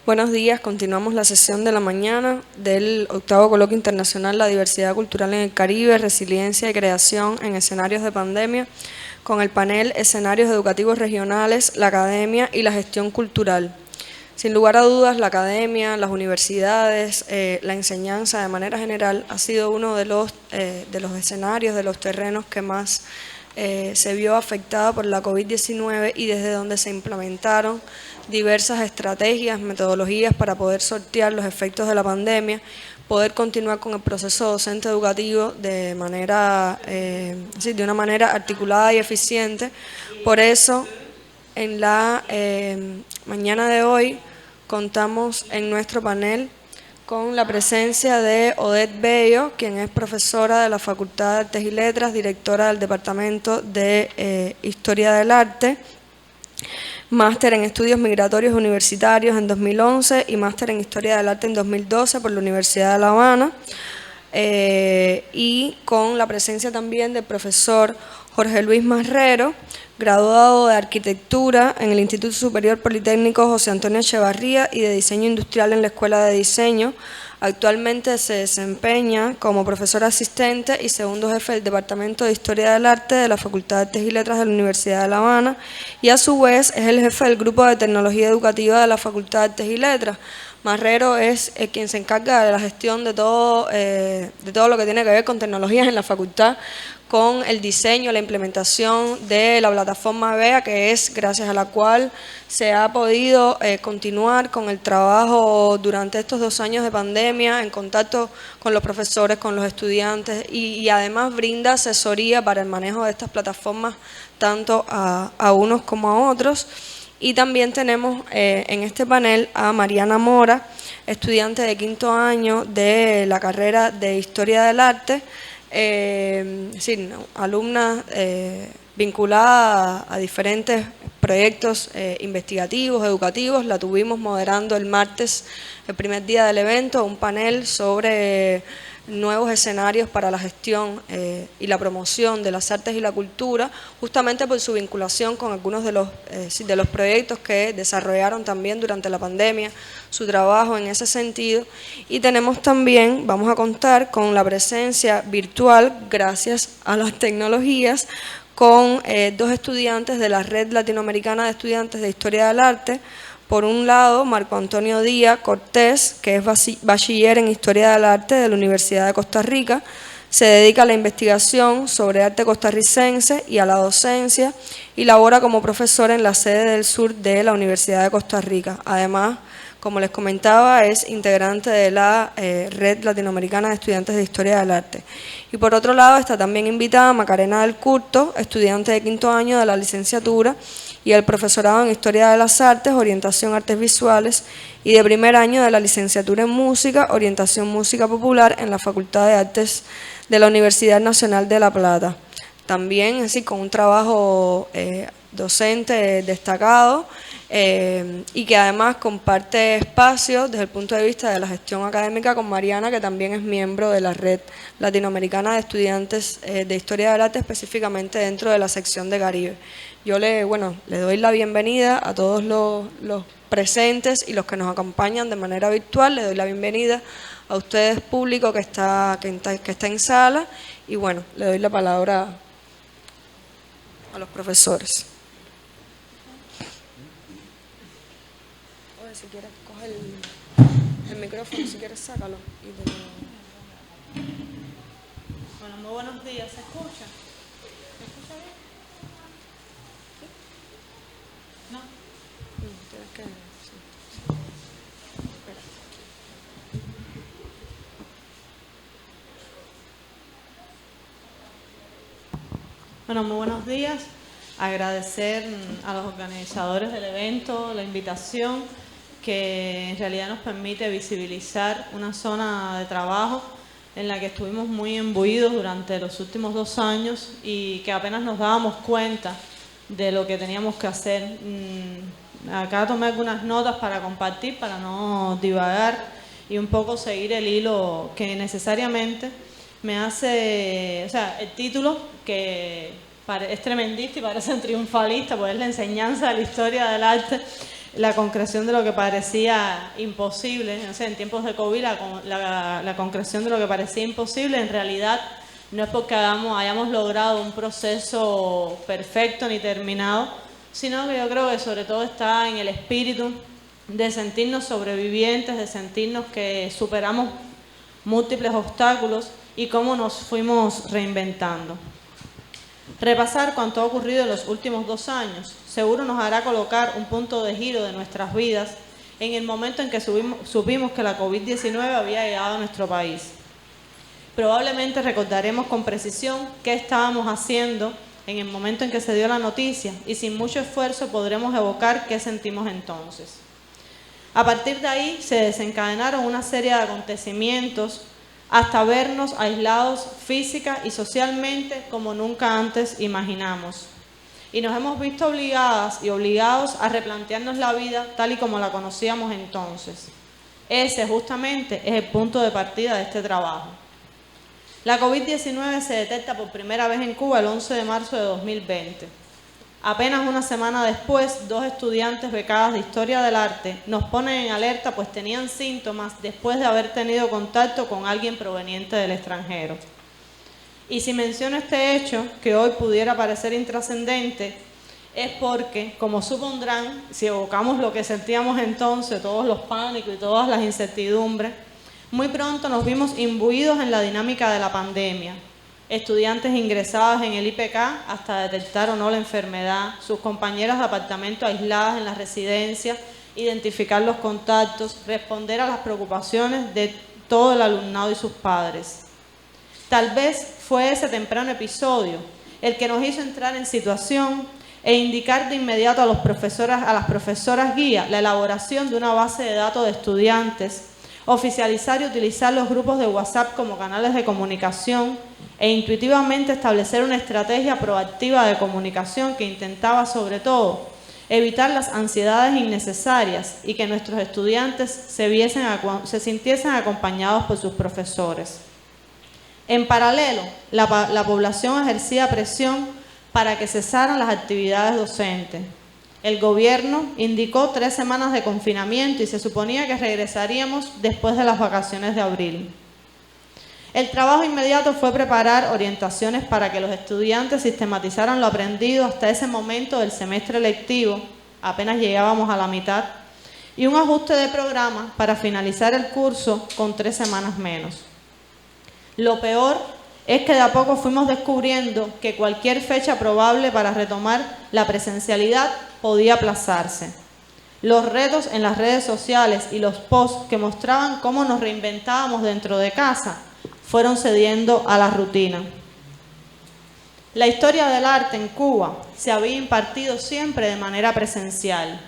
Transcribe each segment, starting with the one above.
Buenos días, continuamos la sesión de la mañana del octavo Coloquio Internacional La Diversidad Cultural en el Caribe, Resiliencia y Creación en Escenarios de Pandemia, con el panel Escenarios Educativos Regionales, la Academia y la Gestión Cultural. Sin lugar a dudas, la academia, las universidades, la enseñanza de manera general ha sido uno de los escenarios, de los terrenos que más se vio afectada por la COVID-19 y desde donde se implementaron diversas estrategias, metodologías para poder sortear los efectos de la pandemia, poder continuar con el proceso docente educativo de una manera articulada y eficiente. Por eso, en la mañana de hoy contamos en nuestro panel con la presencia de Odette Bello, quien es profesora de la Facultad de Artes y Letras, directora del Departamento de Historia del Arte, máster en Estudios Migratorios Universitarios en 2011 y máster en Historia del Arte en 2012 por la Universidad de La Habana, y con la presencia también del profesor Jorge Luis Marrero, graduado de Arquitectura en el Instituto Superior Politécnico José Antonio Echevarría y de Diseño Industrial en la Escuela de Diseño. Actualmente se desempeña como profesor asistente y segundo jefe del Departamento de Historia del Arte de la Facultad de Artes y Letras de la Universidad de La Habana y a su vez es el jefe del Grupo de Tecnología Educativa de la Facultad de Artes y Letras. Marrero es quien se encarga de la gestión de todo lo que tiene que ver con tecnologías en la facultad, con el diseño, la implementación de la plataforma BEA, que es gracias a la cual se ha podido continuar con el trabajo durante estos 2 años de pandemia, en contacto con los profesores, con los estudiantes y además brinda asesoría para el manejo de estas plataformas tanto a unos como a otros. Y también tenemos en este panel a Mariana Mora, estudiante de 5º año de la carrera de Historia del Arte, alumna vinculada a diferentes proyectos investigativos, educativos. La tuvimos moderando el martes, el primer día del evento, un panel sobre nuevos escenarios para la gestión y la promoción de las artes y la cultura, justamente por su vinculación con algunos de los proyectos que desarrollaron también durante la pandemia, su trabajo en ese sentido. Y tenemos también, vamos a contar con la presencia virtual, gracias a las tecnologías, con 2 estudiantes de la Red Latinoamericana de Estudiantes de Historia del Arte. Por un lado, Marco Antonio Díaz Cortés, que es bachiller en Historia del Arte de la Universidad de Costa Rica, se dedica a la investigación sobre arte costarricense y a la docencia y labora como profesor en la sede del sur de la Universidad de Costa Rica. Además, como les comentaba, es integrante de la Red Latinoamericana de Estudiantes de Historia del Arte. Y por otro lado, está también invitada Macarena del Curto, estudiante de 5º año de la licenciatura y el profesorado en Historia de las Artes, Orientación Artes Visuales, y de 1er año de la licenciatura en Música, Orientación Música Popular en la Facultad de Artes de la Universidad Nacional de La Plata. También, así, con un trabajo docente destacado y que además comparte espacio desde el punto de vista de la gestión académica con Mariana, que también es miembro de la Red Latinoamericana de Estudiantes de Historia del Arte, específicamente dentro de la sección de Caribe. Yo le doy la bienvenida a todos los presentes y los que nos acompañan de manera virtual. Le doy la bienvenida a ustedes, público que está en sala, y bueno, le doy la palabra a los profesores. Oye, si quieres, coge el micrófono, si quieres, sácalo. Bueno, muy buenos días. ¿Se escucha? ¿Se escucha bien? ¿Sí? ¿No? Tienes que... Sí. Espera. Bueno, muy buenos días. Agradecer a los organizadores del evento la invitación, que en realidad nos permite visibilizar una zona de trabajo en la que estuvimos muy imbuidos durante los últimos 2 años y que apenas nos dábamos cuenta de lo que teníamos que hacer. Acá tomé algunas notas para compartir, para no divagar y un poco seguir el hilo que necesariamente me hace, o sea, el título que es tremendista y parece triunfalista, pues es la enseñanza de la historia del arte la concreción de lo que parecía imposible. No sé, en tiempos de COVID la concreción de lo que parecía imposible en realidad no es porque hayamos logrado un proceso perfecto ni terminado, sino que yo creo que sobre todo está en el espíritu de sentirnos sobrevivientes, de sentirnos que superamos múltiples obstáculos y cómo nos fuimos reinventando. Repasar cuanto ha ocurrido en los últimos 2 años seguro nos hará colocar un punto de giro de nuestras vidas en el momento en que supimos que la COVID-19 había llegado a nuestro país. Probablemente recordaremos con precisión qué estábamos haciendo en el momento en que se dio la noticia y sin mucho esfuerzo podremos evocar qué sentimos entonces. A partir de ahí se desencadenaron una serie de acontecimientos hasta vernos aislados física y socialmente como nunca antes imaginamos. Y nos hemos visto obligadas y obligados a replantearnos la vida tal y como la conocíamos entonces. Ese justamente es el punto de partida de este trabajo. La COVID-19 se detecta por primera vez en Cuba el 11 de marzo de 2020. Apenas una semana después, 2 estudiantes becadas de Historia del Arte nos ponen en alerta pues tenían síntomas después de haber tenido contacto con alguien proveniente del extranjero. Y si menciono este hecho, que hoy pudiera parecer intrascendente, es porque, como supondrán, si evocamos lo que sentíamos entonces, todos los pánicos y todas las incertidumbres, muy pronto nos vimos imbuidos en la dinámica de la pandemia. Estudiantes ingresados en el IPK hasta detectar o no la enfermedad, sus compañeras de apartamento aisladas en las residencias, identificar los contactos, responder a las preocupaciones de todo el alumnado y sus padres. Tal vez fue ese temprano episodio el que nos hizo entrar en situación e indicar de inmediato a las profesoras guía la elaboración de una base de datos de estudiantes, oficializar y utilizar los grupos de WhatsApp como canales de comunicación e intuitivamente establecer una estrategia proactiva de comunicación que intentaba sobre todo evitar las ansiedades innecesarias y que nuestros estudiantes se sintiesen acompañados por sus profesores. En paralelo, la población ejercía presión para que cesaran las actividades docentes. El gobierno indicó 3 semanas de confinamiento y se suponía que regresaríamos después de las vacaciones de abril. El trabajo inmediato fue preparar orientaciones para que los estudiantes sistematizaran lo aprendido hasta ese momento del semestre lectivo, apenas llegábamos a la mitad, y un ajuste de programa para finalizar el curso con 3 semanas menos. Lo peor es que de a poco fuimos descubriendo que cualquier fecha probable para retomar la presencialidad podía aplazarse. Los retos en las redes sociales y los posts que mostraban cómo nos reinventábamos dentro de casa fueron cediendo a la rutina. La historia del arte en Cuba se había impartido siempre de manera presencial.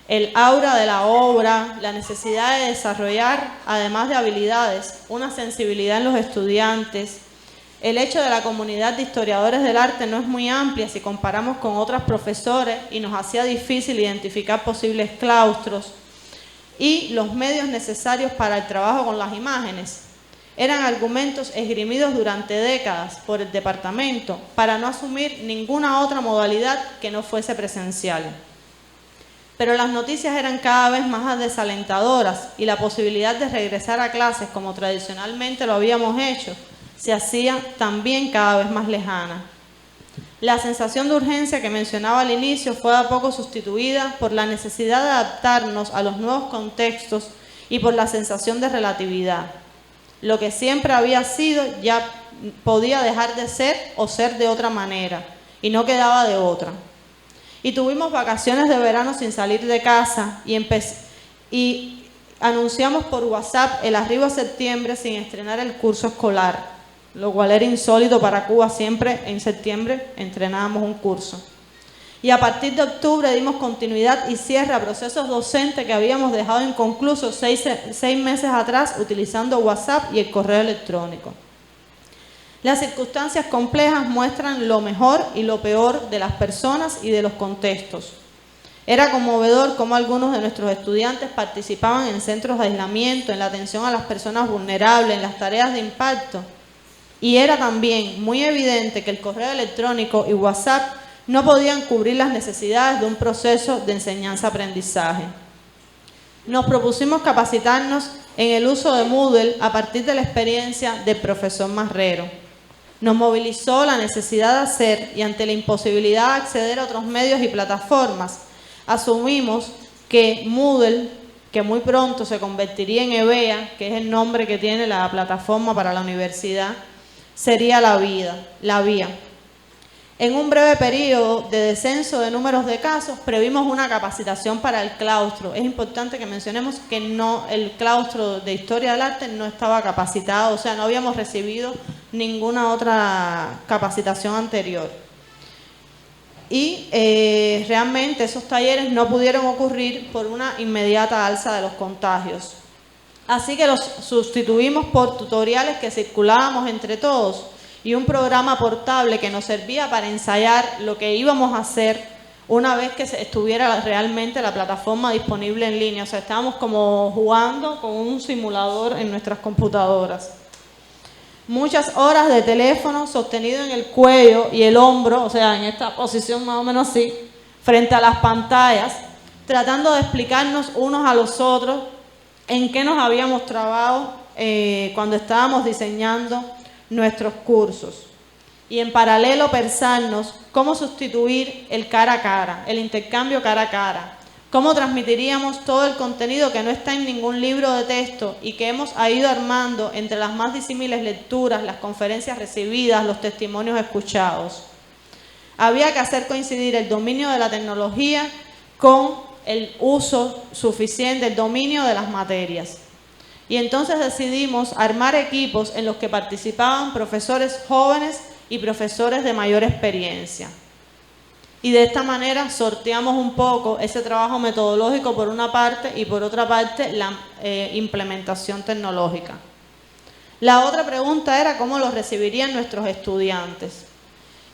El aura de la obra, la necesidad de desarrollar, además de habilidades, una sensibilidad en los estudiantes. El hecho de la comunidad de historiadores del arte no es muy amplia si comparamos con otros profesores y nos hacía difícil identificar posibles claustros y los medios necesarios para el trabajo con las imágenes. Eran argumentos esgrimidos durante décadas por el departamento para no asumir ninguna otra modalidad que no fuese presencial. Pero las noticias eran cada vez más desalentadoras y la posibilidad de regresar a clases como tradicionalmente lo habíamos hecho se hacía también cada vez más lejana. La sensación de urgencia que mencionaba al inicio fue a poco sustituida por la necesidad de adaptarnos a los nuevos contextos y por la sensación de relatividad. Lo que siempre había sido ya podía dejar de ser o ser de otra manera y no quedaba de otra. Y tuvimos vacaciones de verano sin salir de casa y anunciamos por WhatsApp el arribo a septiembre sin estrenar el curso escolar, lo cual era insólito para Cuba. Siempre en septiembre estrenábamos un curso. Y a partir de octubre dimos continuidad y cierre a procesos docentes que habíamos dejado inconclusos 6 meses atrás utilizando WhatsApp y el correo electrónico. Las circunstancias complejas muestran lo mejor y lo peor de las personas y de los contextos. Era conmovedor cómo algunos de nuestros estudiantes participaban en centros de aislamiento, en la atención a las personas vulnerables, en las tareas de impacto. Y era también muy evidente que el correo electrónico y WhatsApp no podían cubrir las necesidades de un proceso de enseñanza-aprendizaje. Nos propusimos capacitarnos en el uso de Moodle a partir de la experiencia del profesor Marrero. Nos movilizó la necesidad de hacer, y ante la imposibilidad de acceder a otros medios y plataformas, asumimos que Moodle, que muy pronto se convertiría en EBEA, que es el nombre que tiene la plataforma para la universidad, sería la vía. En un breve periodo de descenso de números de casos, previmos una capacitación para el claustro. Es importante que mencionemos que el claustro de Historia del Arte no estaba capacitado, o sea, no habíamos recibido ninguna otra capacitación anterior. Y realmente esos talleres no pudieron ocurrir por una inmediata alza de los contagios. Así que los sustituimos por tutoriales que circulábamos entre todos y un programa portable que nos servía para ensayar lo que íbamos a hacer una vez que estuviera realmente la plataforma disponible en línea. O sea, estábamos como jugando con un simulador en nuestras computadoras. Muchas horas de teléfono sostenido en el cuello y el hombro, o sea, en esta posición más o menos así, frente a las pantallas, tratando de explicarnos unos a los otros en qué nos habíamos trabado cuando estábamos diseñando nuestros cursos. Y en paralelo pensarnos cómo sustituir el cara a cara, el intercambio cara a cara. Cómo transmitiríamos todo el contenido que no está en ningún libro de texto y que hemos ido armando entre las más disímiles lecturas, las conferencias recibidas, los testimonios escuchados. Había que hacer coincidir el dominio de la tecnología con el uso suficiente, el dominio de las materias. Y entonces decidimos armar equipos en los que participaban profesores jóvenes y profesores de mayor experiencia. Y de esta manera sorteamos un poco ese trabajo metodológico por una parte y por otra parte la implementación tecnológica. La otra pregunta era cómo los recibirían nuestros estudiantes.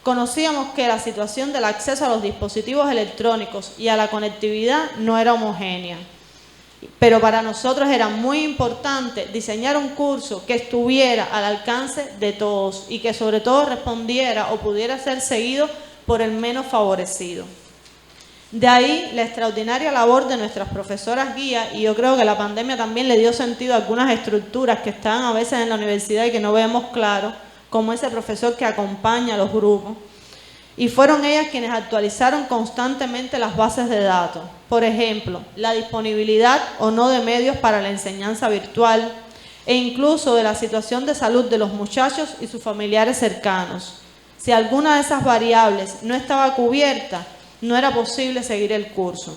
Conocíamos que la situación del acceso a los dispositivos electrónicos y a la conectividad no era homogénea. Pero para nosotros era muy importante diseñar un curso que estuviera al alcance de todos y que sobre todo respondiera o pudiera ser seguido por el menos favorecido. De ahí la extraordinaria labor de nuestras profesoras guías, y yo creo que la pandemia también le dio sentido a algunas estructuras que están a veces en la universidad y que no vemos claro, como ese profesor que acompaña a los grupos. Y fueron ellas quienes actualizaron constantemente las bases de datos. Por ejemplo, la disponibilidad o no de medios para la enseñanza virtual e incluso de la situación de salud de los muchachos y sus familiares cercanos. Si alguna de esas variables no estaba cubierta, no era posible seguir el curso.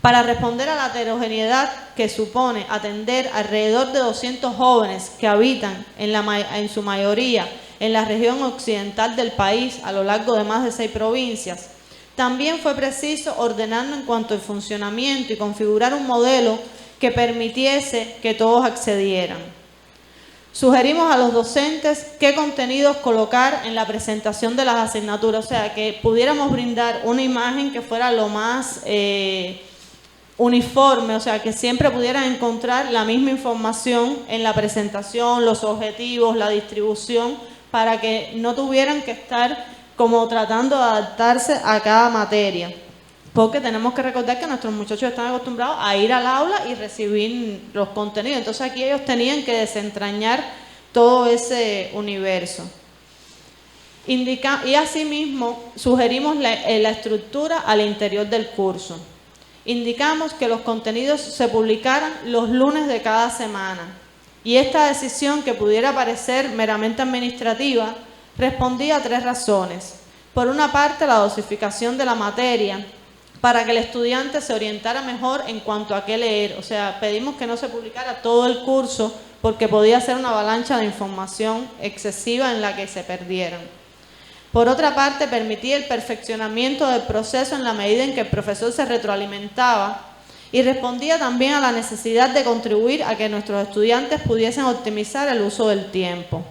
Para responder a la heterogeneidad que supone atender alrededor de 200 jóvenes que habitan en su mayoría en la región occidental del país a lo largo de más de 6 provincias, también fue preciso ordenarnos en cuanto al funcionamiento y configurar un modelo que permitiese que todos accedieran. Sugerimos a los docentes qué contenidos colocar en la presentación de las asignaturas, o sea, que pudiéramos brindar una imagen que fuera lo más uniforme, o sea, que siempre pudieran encontrar la misma información en la presentación, los objetivos, la distribución, para que no tuvieran que estar como tratando de adaptarse a cada materia. Porque tenemos que recordar que nuestros muchachos están acostumbrados a ir al aula y recibir los contenidos. Entonces aquí ellos tenían que desentrañar todo ese universo. Y asimismo sugerimos la estructura al interior del curso. Indicamos que los contenidos se publicaran los lunes de cada semana. Y esta decisión, que pudiera parecer meramente administrativa, respondía a 3 razones. Por una parte, la dosificación de la materia, para que el estudiante se orientara mejor en cuanto a qué leer. O sea, pedimos que no se publicara todo el curso porque podía ser una avalancha de información excesiva en la que se perdieran. Por otra parte, permitía el perfeccionamiento del proceso en la medida en que el profesor se retroalimentaba y respondía también a la necesidad de contribuir a que nuestros estudiantes pudiesen optimizar el uso del tiempo.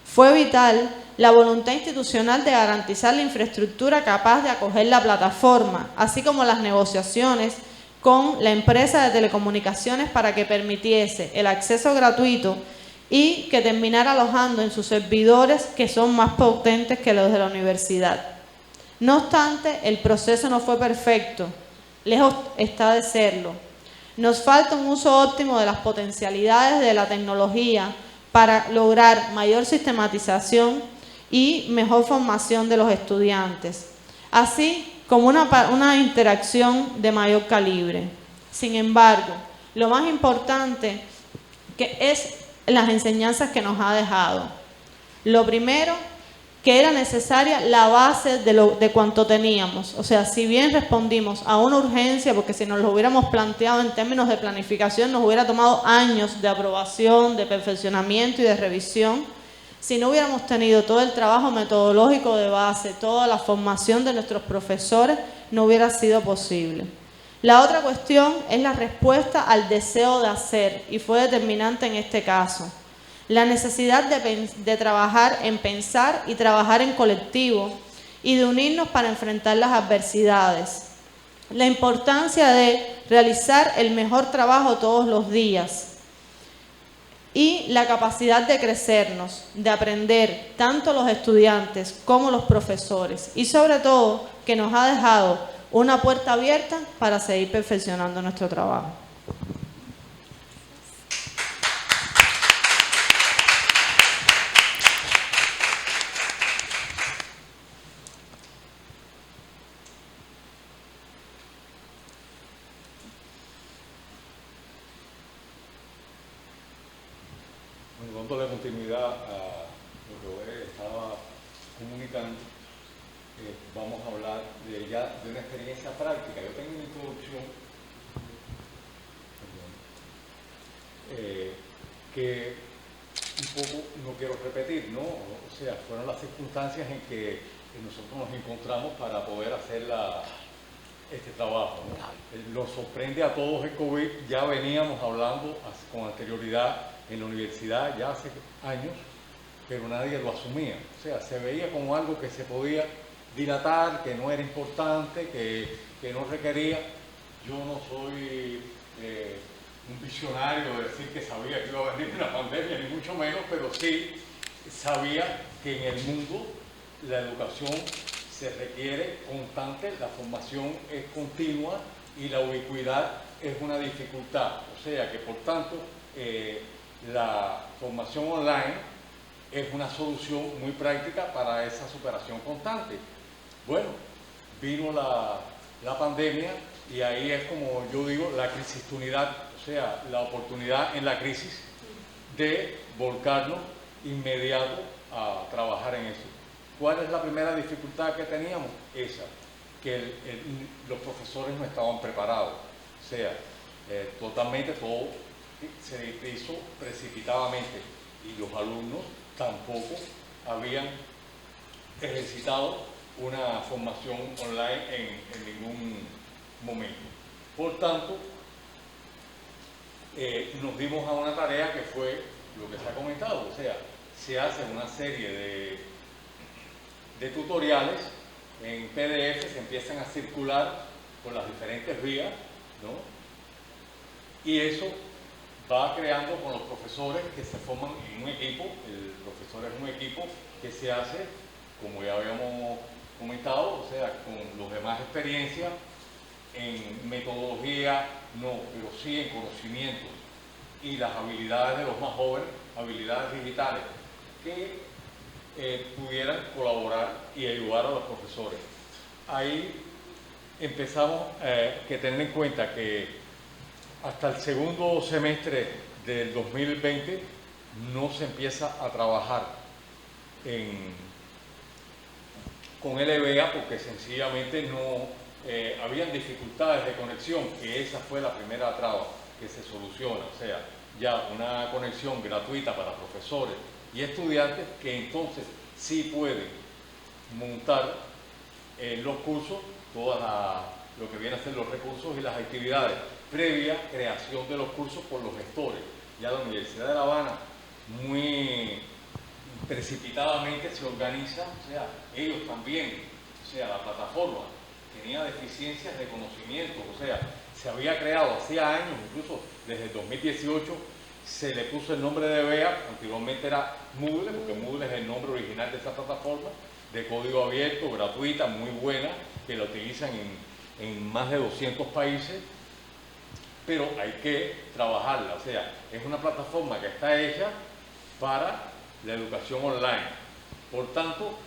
Fue vital la voluntad institucional de garantizar la infraestructura capaz de acoger la plataforma, así como las negociaciones con la empresa de telecomunicaciones para que permitiese el acceso gratuito y que terminara alojando en sus servidores, que son más potentes que los de la universidad. No obstante, el proceso no fue perfecto, lejos está de serlo. Nos falta un uso óptimo de las potencialidades de la tecnología para lograr mayor sistematización y mejor formación de los estudiantes, así como una interacción de mayor calibre. Sin embargo, lo más importante que es las enseñanzas que nos ha dejado. Lo primero, que era necesaria la base de cuanto teníamos. O sea, si bien respondimos a una urgencia, porque si nos lo hubiéramos planteado en términos de planificación, nos hubiera tomado años de aprobación, de perfeccionamiento y de revisión. Si no hubiéramos tenido todo el trabajo metodológico de base, toda la formación de nuestros profesores, no hubiera sido posible. La otra cuestión es la respuesta al deseo de hacer, y fue determinante en este caso. La necesidad de trabajar en pensar y trabajar en colectivo y de unirnos para enfrentar las adversidades. La importancia de realizar el mejor trabajo todos los días y la capacidad de crecernos, de aprender, tanto los estudiantes como los profesores, y sobre todo que nos ha dejado una puerta abierta para seguir perfeccionando nuestro trabajo. Dándole continuidad a lo que Jorge estaba comunicando, vamos a hablar de una experiencia práctica. Yo tengo una introducción que un poco no quiero repetir, ¿no? O sea, fueron las circunstancias en que nosotros nos encontramos para poder hacer este trabajo, ¿no? Nos sorprende a todos el COVID. Ya veníamos hablando con anterioridad en la universidad ya hace años, pero nadie lo asumía. O sea, se veía como algo que se podía dilatar, que no era importante, que no requería. Yo no soy un visionario de decir que sabía que iba a venir una pandemia, ni mucho menos, pero sí sabía que en el mundo la educación se requiere constante, la formación es continua y la ubicuidad es una dificultad. O sea que, por tanto, la formación online es una solución muy práctica para esa superación constante. Bueno, vino la pandemia y ahí es, como yo digo, la crisitunidad, o sea, la oportunidad en la crisis de volcarnos inmediato a trabajar en eso. ¿Cuál es la primera dificultad que teníamos? Esa, que los profesores no estaban preparados. O sea, totalmente todo se hizo precipitadamente y los alumnos tampoco habían ejercitado una formación online en ningún momento. Por tanto, nos dimos a una tarea que fue lo que se ha comentado, o sea, se hace una serie de tutoriales en PDF, se empiezan a circular por las diferentes vías, ¿no? Y eso va creando con los profesores que se forman en un equipo. El profesor es un equipo que se hace, como ya habíamos comentado, o sea, con los demás experiencias en metodología, no, pero sí en conocimientos y las habilidades de los más jóvenes, habilidades digitales, que pudieran colaborar y ayudar a los profesores. Ahí empezamos que tener en cuenta que hasta el segundo semestre del 2020 no se empieza a trabajar con LBA porque sencillamente no habían dificultades de conexión, que esa fue la primera traba que se soluciona. O sea, ya una conexión gratuita para profesores y estudiantes que entonces sí pueden montar los cursos, lo que vienen a ser los recursos y las actividades, previa creación de los cursos por los gestores. Ya la Universidad de La Habana muy precipitadamente se organiza, o sea, ellos también, o sea, la plataforma tenía deficiencias de conocimiento, o sea, se había creado hacía años, incluso desde el 2018, se le puso el nombre de BEA, anteriormente era Moodle, porque Moodle es el nombre original de esa plataforma, de código abierto, gratuita, muy buena, que la utilizan en más de 200 países, pero hay que trabajarla. O sea, es una plataforma que está hecha para la educación online. Por tanto,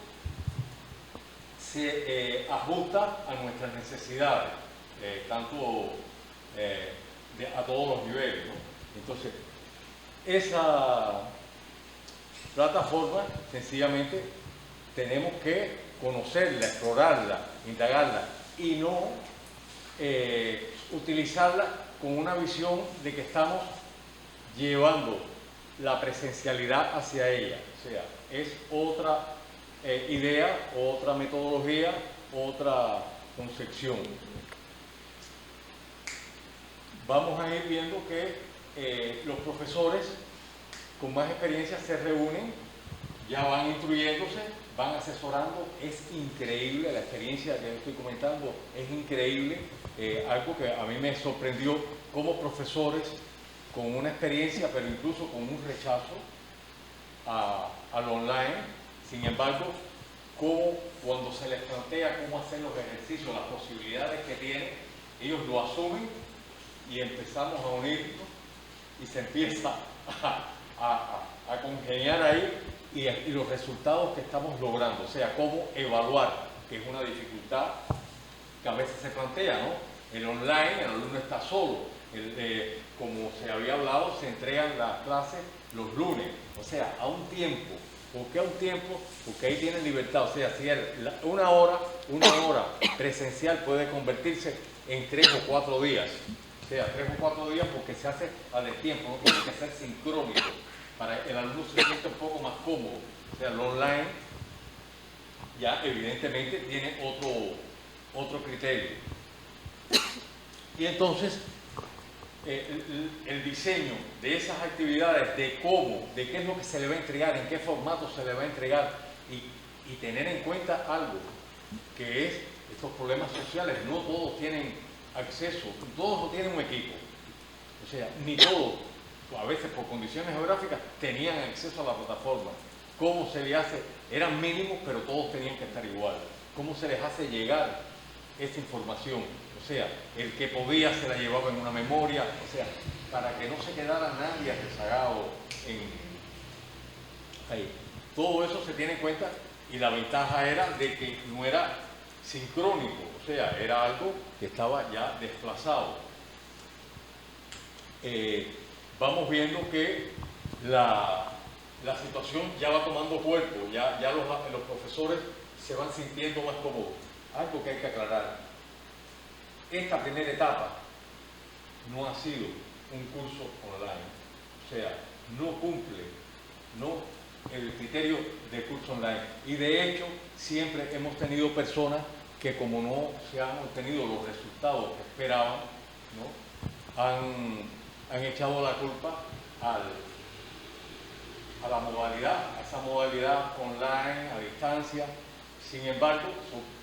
se ajusta a nuestras necesidades, a todos los niveles, ¿no? Entonces, esa plataforma, sencillamente, tenemos que conocerla, explorarla, indagarla y no utilizarla con una visión de que estamos llevando la presencialidad hacia ella. O sea, es otra idea, otra metodología, otra concepción. Vamos a ir viendo que los profesores con más experiencia se reúnen, ya van instruyéndose, van asesorando. Es increíble la experiencia que estoy comentando, es increíble, algo que a mí me sorprendió, como profesores con una experiencia, pero incluso con un rechazo al online. Sin embargo, cuando se les plantea cómo hacer los ejercicios, las posibilidades que tienen, ellos lo asumen y empezamos a unirnos y se empieza a congeniar ahí y los resultados que estamos logrando. O sea, cómo evaluar, que es una dificultad que a veces se plantea, ¿no? El online, el alumno está solo. Como se había hablado, se entregan las clases los lunes. O sea, a un tiempo. ¿Por qué a un tiempo? Porque ahí tienen libertad. O sea, si una hora presencial puede convertirse en 3 o 4 días. O sea, 3 o 4 días porque se hace a destiempo, no tiene que ser sincrónico. Para que el alumno se sienta un poco más cómodo. O sea, el online ya evidentemente tiene otro criterio. Y entonces, el diseño de esas actividades, de qué es lo que se le va a entregar, en qué formato se le va a entregar, y tener en cuenta algo, que es estos problemas sociales. No todos tienen acceso, todos no tienen un equipo. O sea, ni todos, a veces por condiciones geográficas, tenían acceso a la plataforma. ¿Cómo se le hace? Eran mínimos, pero todos tenían que estar igual. ¿Cómo se les hace llegar esa información? O sea, el que podía se la llevaba en una memoria, o sea, para que no se quedara nadie rezagado ahí. Todo eso se tiene en cuenta y la ventaja era de que no era sincrónico, o sea, era algo que estaba ya desplazado. Vamos viendo que la situación ya va tomando cuerpo, ya los profesores se van sintiendo más cómodos. Algo que hay que aclarar. Esta primera etapa no ha sido un curso online, o sea, no cumple el criterio de curso online. Y de hecho, siempre hemos tenido personas que, como no se han obtenido los resultados que esperaban, ¿no?, han echado la culpa a la modalidad, a esa modalidad online, a distancia. Sin embargo,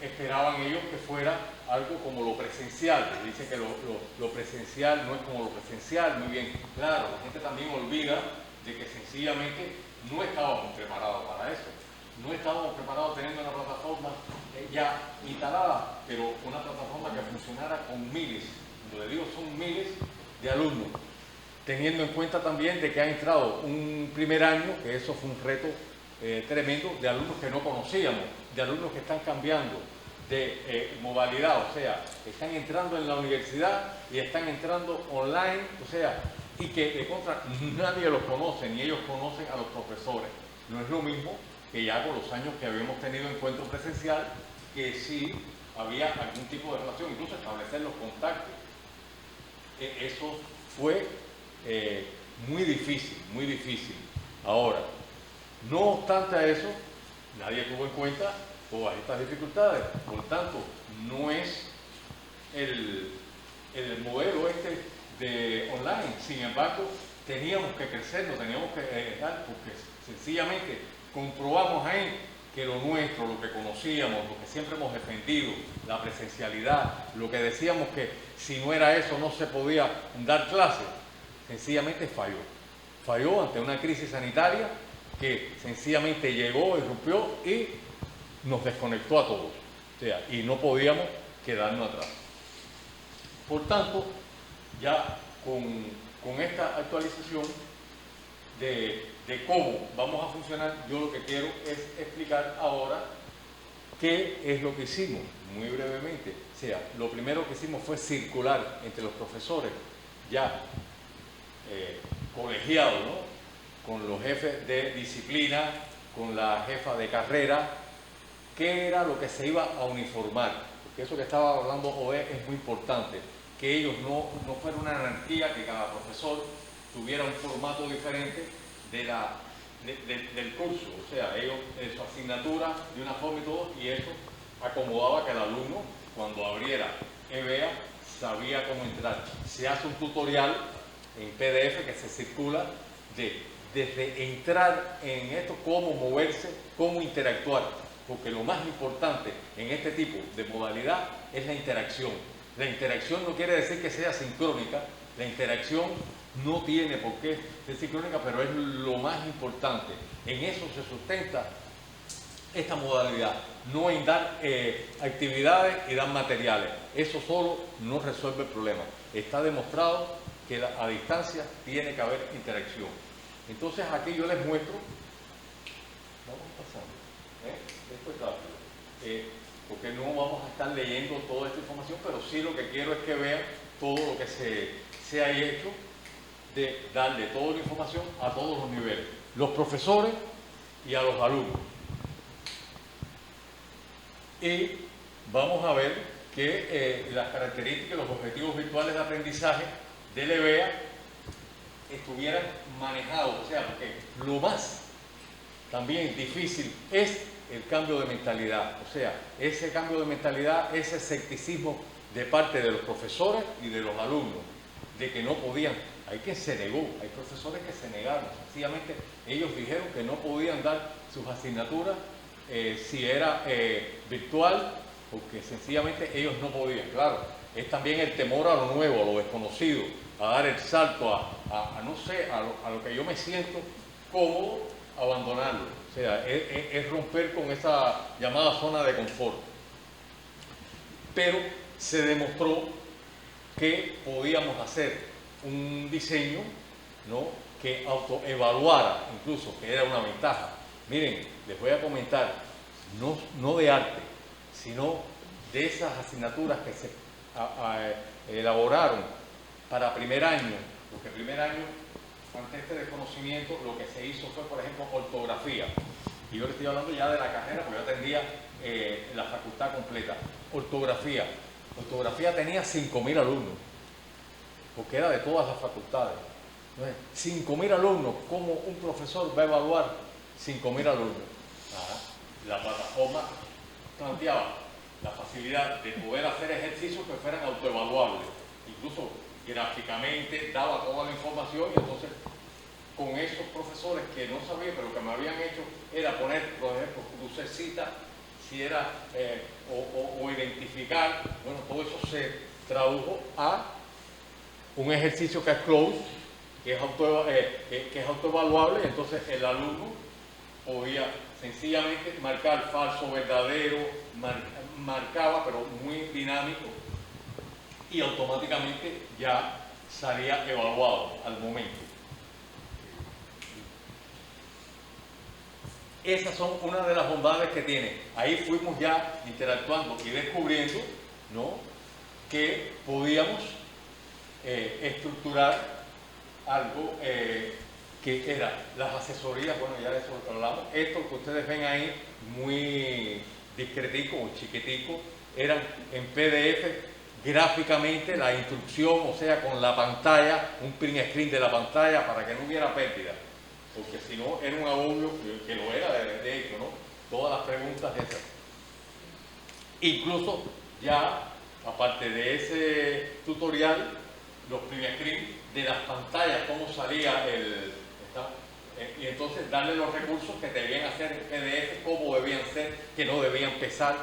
esperaban ellos que fuera algo como lo presencial. Dicen que lo presencial no es como lo presencial. Muy bien, claro, la gente también olvida de que sencillamente no estábamos preparados para eso. No estábamos preparados teniendo una plataforma ya instalada, pero una plataforma que funcionara con miles, cuando le digo son miles de alumnos, teniendo en cuenta también de que ha entrado un primer año, que eso fue un reto tremendo, de alumnos que no conocíamos, de alumnos que están cambiando de modalidad, o sea, están entrando en la universidad y están entrando online, o sea, y que de contra nadie los conoce, ni ellos conocen a los profesores. No es lo mismo que ya con los años que habíamos tenido encuentro presencial, que sí había algún tipo de relación, incluso establecer los contactos. Eso fue muy difícil, muy difícil. Ahora, no obstante a eso, nadie tuvo en cuenta todas estas dificultades. Por tanto, no es el modelo de online. Sin embargo, teníamos que crecerlo, teníamos que dar, porque sencillamente comprobamos ahí que lo nuestro, lo que conocíamos, lo que siempre hemos defendido, la presencialidad, lo que decíamos que si no era eso no se podía dar clase, sencillamente falló. Falló ante una crisis sanitaria que sencillamente llegó, irrumpió y nos desconectó a todos, o sea, y no podíamos quedarnos atrás. Por tanto, ya con esta actualización de cómo vamos a funcionar, yo lo que quiero es explicar ahora qué es lo que hicimos, muy brevemente. O sea, lo primero que hicimos fue circular entre los profesores ya colegiados, ¿no?, con los jefes de disciplina, con la jefa de carrera, qué era lo que se iba a uniformar. Porque eso que estaba hablando Joé es muy importante, que ellos no fuera una anarquía, que cada profesor tuviera un formato diferente del curso. O sea, ellos, su asignatura de una forma y todo, y eso acomodaba que el alumno, cuando abriera EVEA, sabía cómo entrar. Se hace un tutorial en PDF que se circula desde entrar en esto, cómo moverse, cómo interactuar, porque lo más importante en este tipo de modalidad es la interacción. La interacción no quiere decir que sea sincrónica, la interacción no tiene por qué ser sincrónica, pero es lo más importante. En eso se sustenta esta modalidad, no en dar actividades y dar materiales. Eso solo no resuelve el problema. Está demostrado que a distancia tiene que haber interacción. Entonces aquí yo les muestro, vamos pasando, esto es rápido, porque no vamos a estar leyendo toda esta información, pero sí lo que quiero es que vean todo lo que se ha hecho de darle toda la información a todos los niveles, los profesores y a los alumnos. Y vamos a ver que las características, los objetivos virtuales de aprendizaje del EVEA estuvieran manejados, o sea, porque lo más también difícil es el cambio de mentalidad, o sea, ese cambio de mentalidad, ese escepticismo de parte de los profesores y de los alumnos, de que no podían. Hay quien se negó, hay profesores que se negaron, sencillamente ellos dijeron que no podían dar sus asignaturas si era virtual, porque sencillamente ellos no podían. Claro, es también el temor a lo nuevo, a lo desconocido, a dar el salto, no sé, a lo que yo me siento cómodo, abandonarlo. O sea, es romper con esa llamada zona de confort. Pero se demostró que podíamos hacer un diseño, ¿no?, que autoevaluara, incluso, que era una ventaja. Miren, les voy a comentar, no de arte, sino de esas asignaturas que se elaboraron para primer año, porque primer año, ante este desconocimiento, lo que se hizo fue, por ejemplo, ortografía. Y yo le estoy hablando ya de la carrera, porque yo atendía la facultad completa. Ortografía. Ortografía tenía 5.000 alumnos, porque era de todas las facultades. Entonces, 5.000 alumnos, ¿cómo un profesor va a evaluar 5.000 alumnos? La plataforma planteaba la facilidad de poder hacer ejercicios que fueran autoevaluables, incluso gráficamente daba toda la información, y entonces con esos profesores que no sabían, pero lo que me habían hecho era poner, por ejemplo, crucecita, si era, o identificar, bueno, todo eso se tradujo a un ejercicio que es closed, que es autoevaluable, y entonces el alumno podía sencillamente marcar falso, verdadero, marcaba, pero muy dinámico, y automáticamente ya salía evaluado al momento. Esas son una de las bondades que tiene. Ahí fuimos ya interactuando y descubriendo, ¿no?, que podíamos estructurar algo que era las asesorías. Bueno, ya de eso hablamos. Esto que ustedes ven ahí, muy discretico o chiquitico, eran en PDF, gráficamente la instrucción, o sea, con la pantalla, un print screen de la pantalla para que no hubiera pérdida, porque si no era un agobio, que lo era de hecho, ¿no? Todas las preguntas esas. Incluso ya, aparte de ese tutorial, los print screen de las pantallas, cómo salía y entonces darle los recursos que debían hacer en PDF, cómo debían ser, que no debían pesar,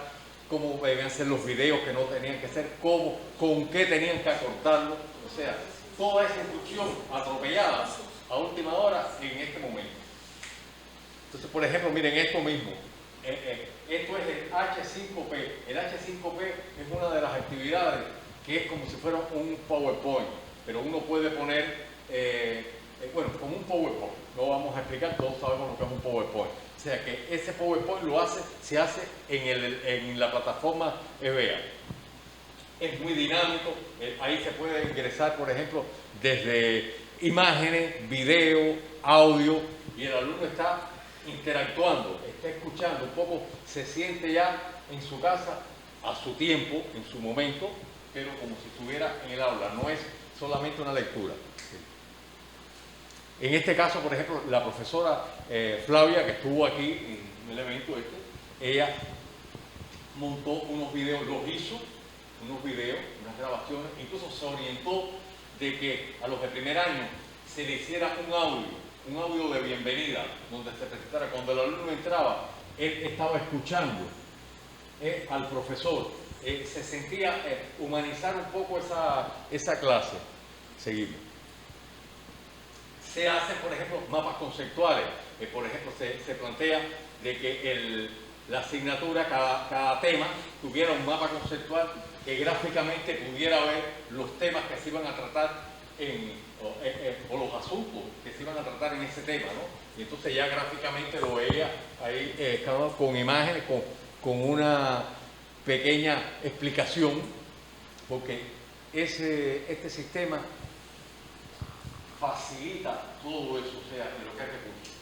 cómo debían ser los videos que no tenían que ser, cómo, con qué tenían que acortarlo. O sea, toda esa instrucción atropellada a última hora en este momento. Entonces, por ejemplo, miren esto mismo. esto es el H5P. El H5P es una de las actividades que es como si fuera un PowerPoint, pero uno puede poner, bueno, como un PowerPoint. No vamos a explicar, todos sabemos lo que es un PowerPoint. O sea que ese PowerPoint se hace en la plataforma EBEA. Es muy dinámico, ahí se puede ingresar, por ejemplo, desde imágenes, video, audio, y el alumno está interactuando, está escuchando un poco, se siente ya en su casa, a su tiempo, en su momento, pero como si estuviera en el aula, no es solamente una lectura. En este caso, por ejemplo, la profesora Flavia, que estuvo aquí en el evento ella montó unos videos, los hizo, unos videos, unas grabaciones, incluso se orientó de que a los de primer año se le hiciera un audio de bienvenida, donde se presentara. Cuando el alumno entraba, él estaba escuchando al profesor, se sentía humanizar un poco esa clase. Seguimos. Se hacen, por ejemplo, mapas conceptuales. Por ejemplo, se plantea de que la asignatura, cada tema, tuviera un mapa conceptual que gráficamente pudiera ver los temas que se iban a tratar o los asuntos que se iban a tratar en ese tema, ¿no? Y entonces ya gráficamente lo veía ahí con imágenes, con una pequeña explicación, porque este sistema facilita todo eso, o sea, en lo que es recursos.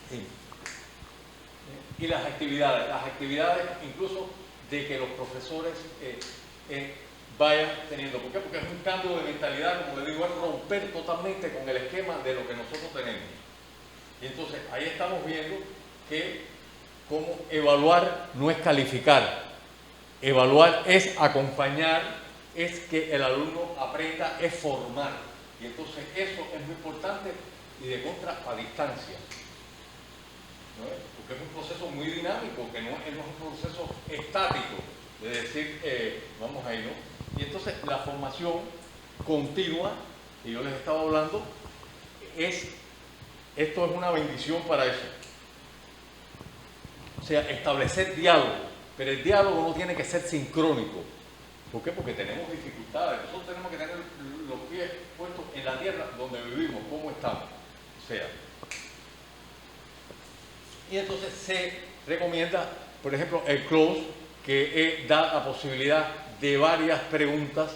Sí. Y las actividades incluso de que los profesores vayan teniendo. ¿Por qué? Porque es un cambio de mentalidad, como le digo, es romper totalmente con el esquema de lo que nosotros tenemos. Y entonces ahí estamos viendo que cómo evaluar no es calificar, evaluar es acompañar, es que el alumno aprenda, es formar. Y entonces eso es muy importante y de contra a distancia, ¿no? Porque es un proceso muy dinámico, que no es un proceso estático, de decir, vamos ahí, ¿no? Y entonces la formación continua, que yo les estaba hablando, esto es una bendición para eso. O sea, establecer diálogo, pero el diálogo no tiene que ser sincrónico. ¿Por qué? Porque tenemos dificultades. Nosotros tenemos que tener los pies puestos en la tierra donde vivimos, cómo estamos. O sea, y entonces se recomienda, por ejemplo, el close, que da la posibilidad de varias preguntas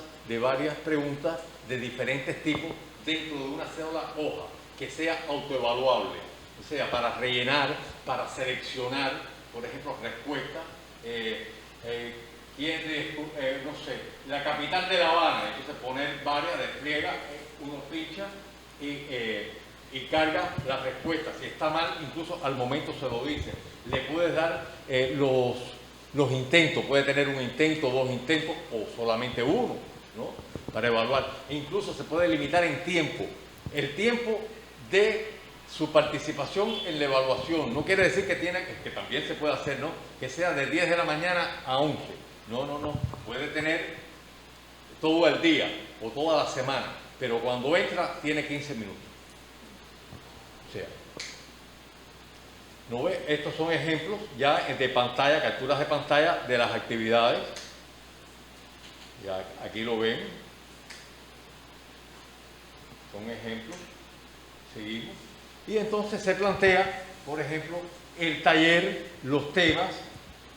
de diferentes tipos dentro de una sola hoja, que sea autoevaluable. O sea, para rellenar, para seleccionar, por ejemplo, respuestas. ¿Quién es, no sé, la capital de La Habana? Entonces poner varias, despliega, uno ficha y carga la respuesta. Si está mal, incluso al momento se lo dice. Le puedes dar los intentos, puede tener un intento, dos intentos o solamente uno, ¿no? Para evaluar. E incluso se puede limitar en tiempo. El tiempo de su participación en la evaluación. No quiere decir que también se puede hacer, ¿no? Que sea de 10 de la mañana a 11. No. Puede tener todo el día o toda la semana, pero cuando entra tiene 15 minutos. O sea, ¿no ve? Estos son ejemplos ya de pantalla, capturas de pantalla de las actividades. Ya aquí lo ven. Son ejemplos. Seguimos. Y entonces se plantea, por ejemplo, el taller, los temas,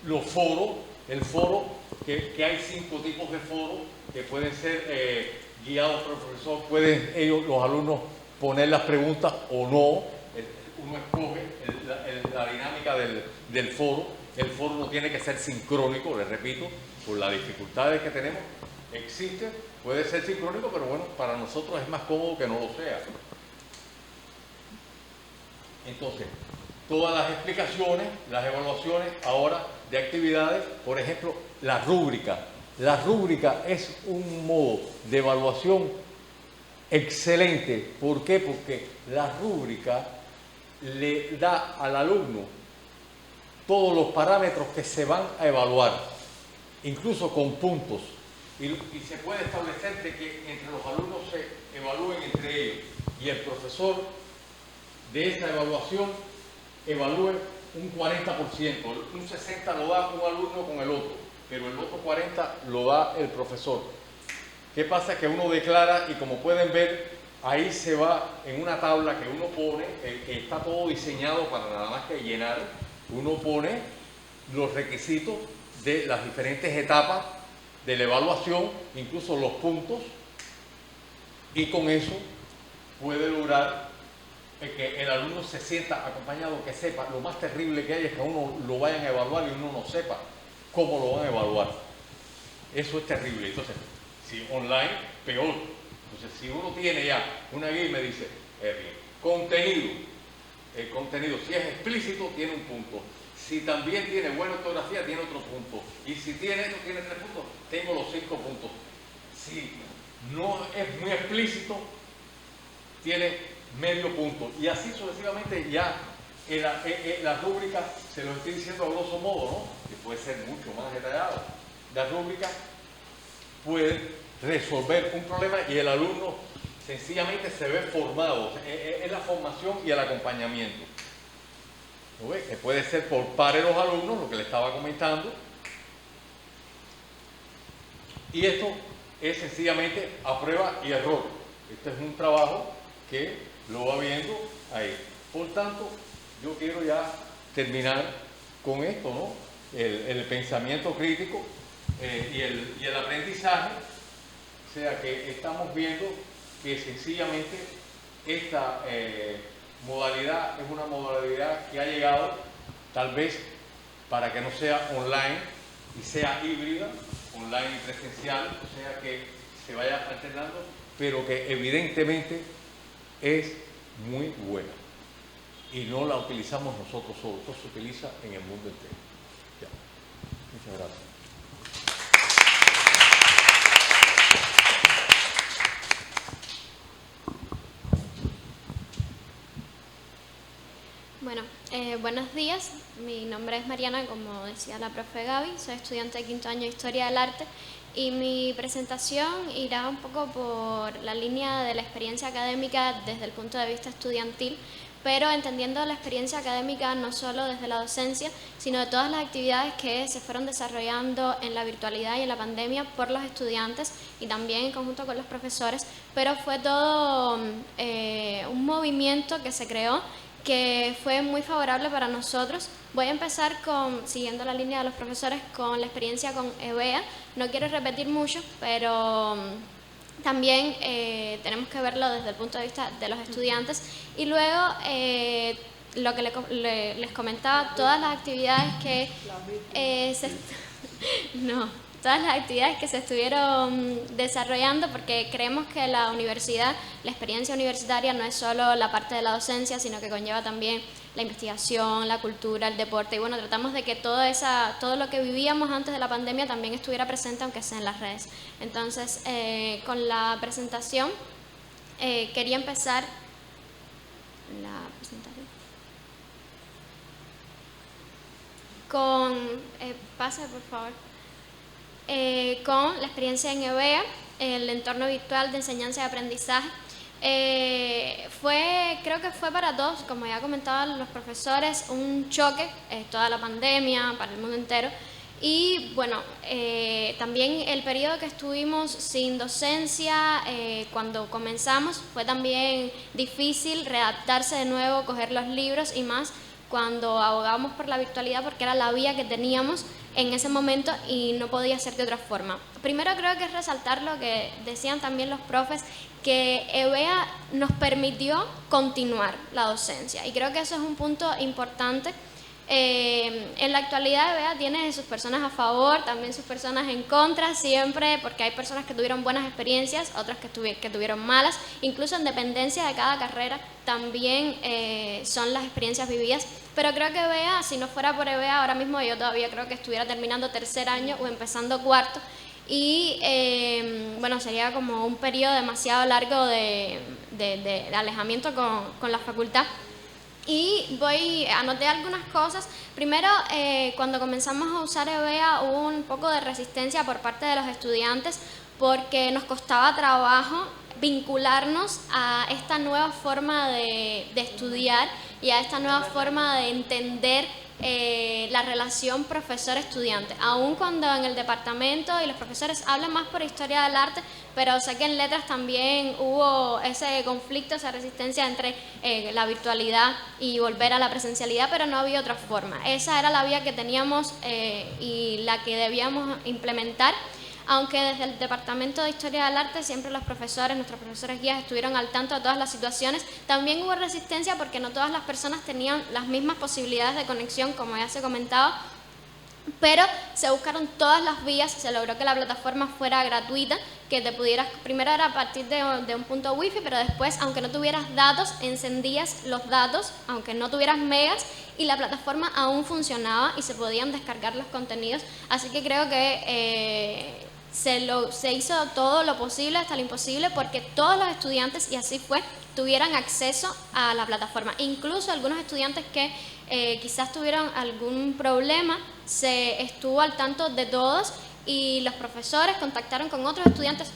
los foros. El foro, que hay 5 tipos de foros que pueden ser guiados por el profesor, pueden los alumnos poner las preguntas o no. Uno escoge la dinámica del foro. El foro no tiene que ser sincrónico, les repito, por las dificultades que tenemos. Existe, puede ser sincrónico, pero bueno, para nosotros es más cómodo que no lo sea. Entonces, todas las explicaciones, las evaluaciones ahora de actividades, por ejemplo, la rúbrica. La rúbrica es un modo de evaluación excelente. ¿Por qué? Porque la rúbrica le da al alumno todos los parámetros que se van a evaluar, incluso con puntos. Y se puede establecer de que entre los alumnos se evalúen entre ellos y el profesor de esa evaluación evalúe un 40%, un 60% lo da un alumno con el otro, pero el otro 40% lo da el profesor. ¿Qué pasa? Que uno declara y como pueden ver, ahí se va en una tabla que uno pone, que está todo diseñado para nada más que llenar, uno pone los requisitos de las diferentes etapas de la evaluación, incluso los puntos, y con eso puede lograr que el alumno se sienta acompañado, que sepa. Lo más terrible que hay es que a uno lo vayan a evaluar y uno no sepa cómo lo van a evaluar. Eso es terrible. Entonces, si online, peor. Entonces, si uno tiene ya una guía y me dice, contenido, el contenido, si es explícito, tiene un punto. Si también tiene buena ortografía, tiene otro punto. Y si tiene esto, tiene 3 puntos, tengo los 5 puntos. Si no es muy explícito, tiene medio punto. Y así sucesivamente ya la rúbrica, se lo estoy diciendo a grosso modo, ¿no? Que puede ser mucho más detallado. La rúbrica puede resolver un problema y el alumno sencillamente se ve formado. Es la formación y el acompañamiento. ¿Lo ves? Que puede ser por pares los alumnos, lo que le estaba comentando. Y esto es sencillamente a prueba y error. Este es un trabajo que lo va viendo ahí. Por tanto, yo quiero ya terminar con esto, ¿no? El pensamiento crítico y el aprendizaje. O sea que estamos viendo que sencillamente esta modalidad es una modalidad que ha llegado tal vez para que no sea online y sea híbrida, online y presencial, o sea que se vaya alternando, pero que evidentemente es muy buena y no la utilizamos nosotros solos, esto se utiliza en el mundo entero. Ya. Muchas gracias. Bueno, buenos días. Mi nombre es Mariana, como decía la profe Gaby, soy estudiante de quinto año de Historia del Arte y mi presentación irá un poco por la línea de la experiencia académica desde el punto de vista estudiantil, pero entendiendo la experiencia académica no solo desde la docencia, sino de todas las actividades que se fueron desarrollando en la virtualidad y en la pandemia por los estudiantes y también en conjunto con los profesores, pero fue todo un movimiento que se creó que fue muy favorable para nosotros. Voy a empezar siguiendo la línea de los profesores, con la experiencia con EBEA. No quiero repetir mucho, pero también tenemos que verlo desde el punto de vista de los estudiantes. Y luego, lo que les comentaba, todas las actividades que todas las actividades que se estuvieron desarrollando, porque creemos que la universidad, la experiencia universitaria no es solo la parte de la docencia, sino que conlleva también la investigación, la cultura, el deporte, y bueno, tratamos de que todo lo que vivíamos antes de la pandemia también estuviera presente, aunque sea en las redes. Entonces, con la presentación, quería empezar la presentación pase por favor. Con la experiencia en EBEA, el entorno virtual de enseñanza y aprendizaje. Creo que fue para todos, como ya comentaban los profesores, un choque, toda la pandemia, para el mundo entero. Y bueno, también el periodo que estuvimos sin docencia, cuando comenzamos, fue también difícil readaptarse de nuevo, coger los libros y más cuando abogábamos por la virtualidad, porque era la vía que teníamos en ese momento y no podía ser de otra forma. Primero creo que es resaltar lo que decían también los profes, que EBEA nos permitió continuar la docencia y creo que eso es un punto importante. En la actualidad EBEA tiene sus personas a favor, también sus personas en contra, siempre, porque hay personas que tuvieron buenas experiencias, otras que tuvieron malas, incluso en dependencia de cada carrera también son las experiencias vividas, pero creo que EBEA, si no fuera por EBEA, ahora mismo yo todavía creo que estuviera terminando tercer año o empezando cuarto, y bueno, sería como un periodo demasiado largo de alejamiento con la facultad. Y anoté algunas cosas. Primero, cuando comenzamos a usar EBEA hubo un poco de resistencia por parte de los estudiantes porque nos costaba trabajo vincularnos a esta nueva forma de estudiar y a esta nueva forma de entender la relación profesor-estudiante. Aun cuando en el departamento y los profesores hablan más por historia del arte, pero sé que en letras también hubo ese conflicto, esa resistencia entre la virtualidad y volver a la presencialidad, pero no había otra forma. Esa era la vía que teníamos y la que debíamos implementar. Aunque desde el Departamento de Historia del Arte siempre los profesores, nuestros profesores guías estuvieron al tanto de todas las situaciones, también hubo resistencia porque no todas las personas tenían las mismas posibilidades de conexión, como ya se comentaba, pero se buscaron todas las vías, se logró que la plataforma fuera gratuita, que te pudieras, primero era a partir de un punto wifi, pero después, aunque no tuvieras datos, encendías los datos, aunque no tuvieras megas, y la plataforma aún funcionaba y se podían descargar los contenidos, así que creo que se hizo todo lo posible hasta lo imposible porque todos los estudiantes, y así fue, tuvieran acceso a la plataforma. Incluso algunos estudiantes que quizás tuvieron algún problema, se estuvo al tanto de todos y los profesores contactaron con otros estudiantes,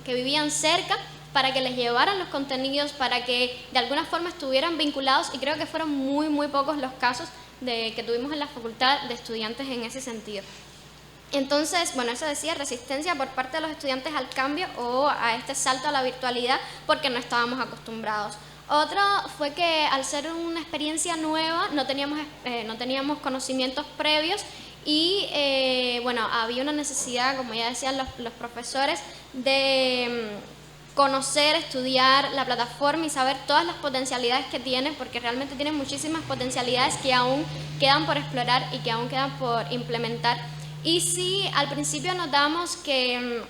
que vivían cerca para que les llevaran los contenidos, para que de alguna forma estuvieran vinculados, y creo que fueron muy pocos los casos que tuvimos en la Facultad de Estudiantes en ese sentido. Entonces, bueno, eso decía, resistencia por parte de los estudiantes al cambio o a este salto a la virtualidad porque no estábamos acostumbrados. Otro fue que al ser una experiencia nueva no teníamos conocimientos previos y bueno, había una necesidad, como ya decían los profesores, de conocer, estudiar la plataforma y saber todas las potencialidades que tiene, porque realmente tiene muchísimas potencialidades que aún quedan por explorar y que aún quedan por implementar. Y sí, al principio notamos que,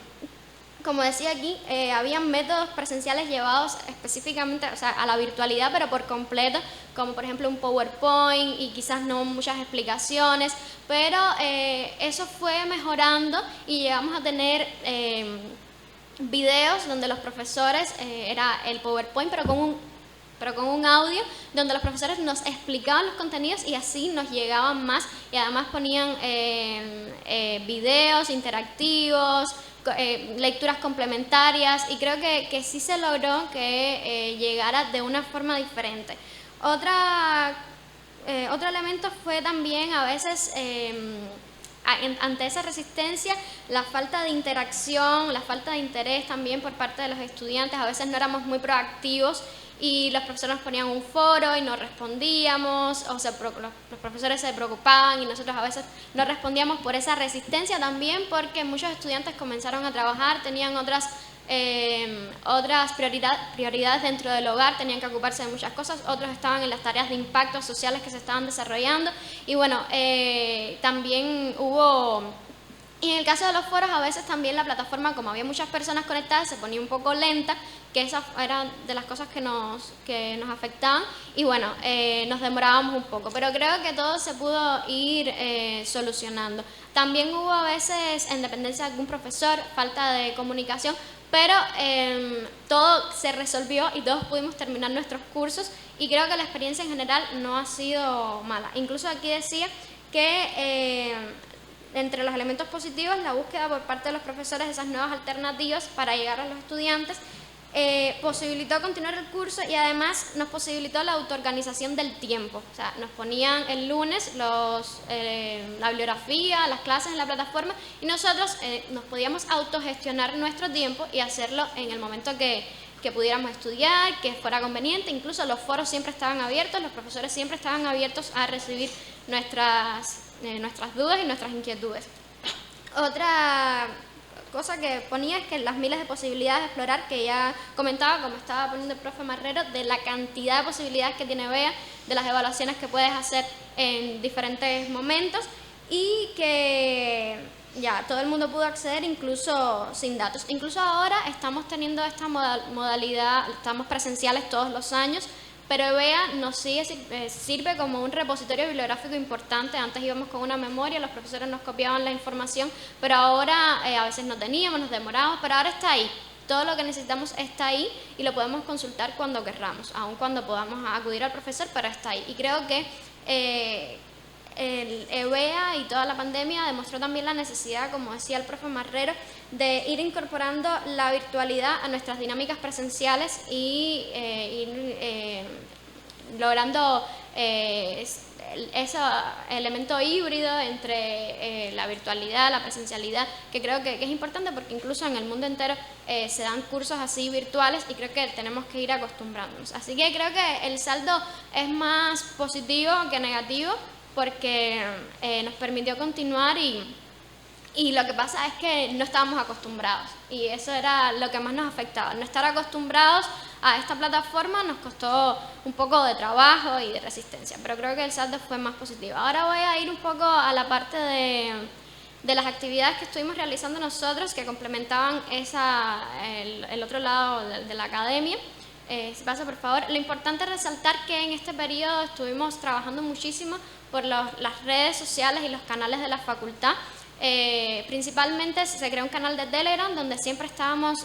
como decía aquí, habían métodos presenciales llevados específicamente, o sea, a la virtualidad, pero por completo, como por ejemplo un PowerPoint y quizás no muchas explicaciones, pero eso fue mejorando y llegamos a tener videos donde los profesores, era el PowerPoint, pero con un audio donde los profesores nos explicaban los contenidos y así nos llegaban más y además ponían videos interactivos, lecturas complementarias y creo que sí se logró que llegara de una forma diferente. Otro elemento fue también a veces ante esa resistencia, la falta de interacción, la falta de interés también por parte de los estudiantes, a veces no éramos muy proactivos y los profesores nos ponían un foro y no respondíamos, los profesores se preocupaban y nosotros a veces no respondíamos por esa resistencia también porque muchos estudiantes comenzaron a trabajar, tenían otras prioridades dentro del hogar, tenían que ocuparse de muchas cosas, otros estaban en las tareas de impacto sociales que se estaban desarrollando y bueno, también hubo... Y en el caso de los foros, a veces también la plataforma, como había muchas personas conectadas, se ponía un poco lenta, que esas eran de las cosas que nos afectaban. Y bueno, nos demorábamos un poco, pero creo que todo se pudo ir solucionando. También hubo a veces, en dependencia de algún profesor, falta de comunicación, pero todo se resolvió y todos pudimos terminar nuestros cursos. Y creo que la experiencia en general no ha sido mala. Incluso aquí decía que... entre los elementos positivos, la búsqueda por parte de los profesores de esas nuevas alternativas para llegar a los estudiantes posibilitó continuar el curso y además nos posibilitó la autoorganización del tiempo. O sea, nos ponían el lunes la bibliografía, las clases en la plataforma y nosotros nos podíamos autogestionar nuestro tiempo y hacerlo en el momento que pudiéramos estudiar, que fuera conveniente. Incluso los foros siempre estaban abiertos, los profesores siempre estaban abiertos a recibir nuestras dudas y nuestras inquietudes. Otra cosa que ponía es que las miles de posibilidades de explorar que ya comentaba, como estaba poniendo el profe Marrero, de la cantidad de posibilidades que tiene BEA, de las evaluaciones que puedes hacer en diferentes momentos y que ya todo el mundo pudo acceder incluso sin datos. Incluso ahora estamos teniendo esta modalidad, estamos presenciales todos los años, pero BEA nos sirve como un repositorio bibliográfico importante. Antes íbamos con una memoria, los profesores nos copiaban la información, pero ahora a veces no teníamos, nos demorábamos, pero ahora está ahí. Todo lo que necesitamos está ahí y lo podemos consultar cuando querramos, aun cuando podamos acudir al profesor, pero está ahí. Y creo que el EBEA y toda la pandemia demostró también la necesidad, como decía el profe Marrero, de ir incorporando la virtualidad a nuestras dinámicas presenciales y ir logrando ese elemento híbrido entre la virtualidad, la presencialidad, que creo que es importante porque incluso en el mundo entero se dan cursos así virtuales y creo que tenemos que ir acostumbrándonos. Así que creo que el saldo es más positivo que negativo porque nos permitió continuar y lo que pasa es que no estábamos acostumbrados y eso era lo que más nos afectaba. No estar acostumbrados a esta plataforma nos costó un poco de trabajo y de resistencia, pero creo que el saldo fue más positivo. Ahora voy a ir un poco a la parte de las actividades que estuvimos realizando nosotros que complementaban el otro lado de la academia. Si pasa, por favor. Lo importante es resaltar que en este periodo estuvimos trabajando muchísimo por las redes sociales y los canales de la facultad. Principalmente se creó un canal de Telegram donde siempre estábamos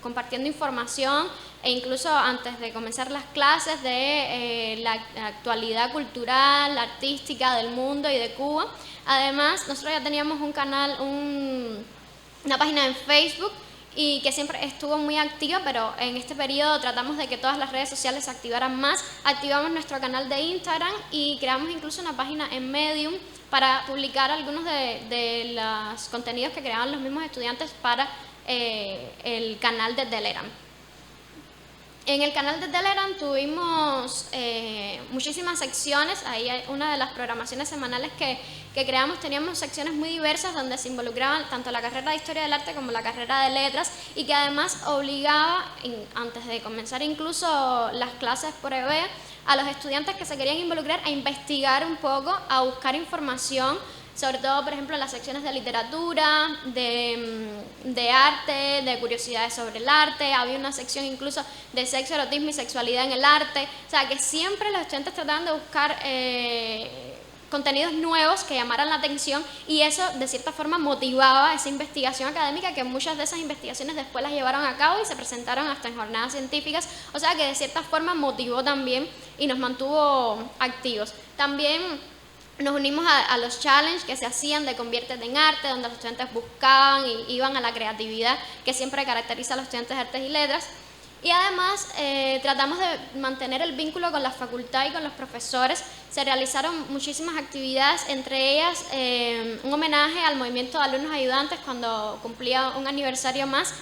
compartiendo información e incluso antes de comenzar las clases de la actualidad cultural, artística del mundo y de Cuba. Además, nosotros ya teníamos un canal, una página en Facebook y que siempre estuvo muy activa, pero en este periodo tratamos de que todas las redes sociales se activaran más. Activamos nuestro canal de Instagram y creamos incluso una página en Medium para publicar algunos de los contenidos que creaban los mismos estudiantes para el canal de Telegram. En el canal de Telegram tuvimos muchísimas secciones. Ahí hay una de las programaciones semanales que creamos. Teníamos secciones muy diversas donde se involucraban tanto la carrera de Historia del Arte como la carrera de Letras y que además obligaba, antes de comenzar incluso las clases por EBEA, a los estudiantes que se querían involucrar a investigar un poco, a buscar información, sobre todo, por ejemplo, en las secciones de literatura, de arte, de curiosidades sobre el arte. Había una sección incluso de sexo, erotismo y sexualidad en el arte. O sea, que siempre los estudiantes trataban de buscar contenidos nuevos que llamaran la atención y eso, de cierta forma, motivaba esa investigación académica, que muchas de esas investigaciones después las llevaron a cabo y se presentaron hasta en jornadas científicas. O sea, que de cierta forma motivó también y nos mantuvo activos. También nos unimos a los challenges que se hacían de Conviértete en Arte, donde los estudiantes buscaban y iban a la creatividad que siempre caracteriza a los estudiantes de Artes y Letras. Y además tratamos de mantener el vínculo con la facultad y con los profesores. Se realizaron muchísimas actividades, entre ellas un homenaje al movimiento de alumnos ayudantes cuando cumplía un aniversario más.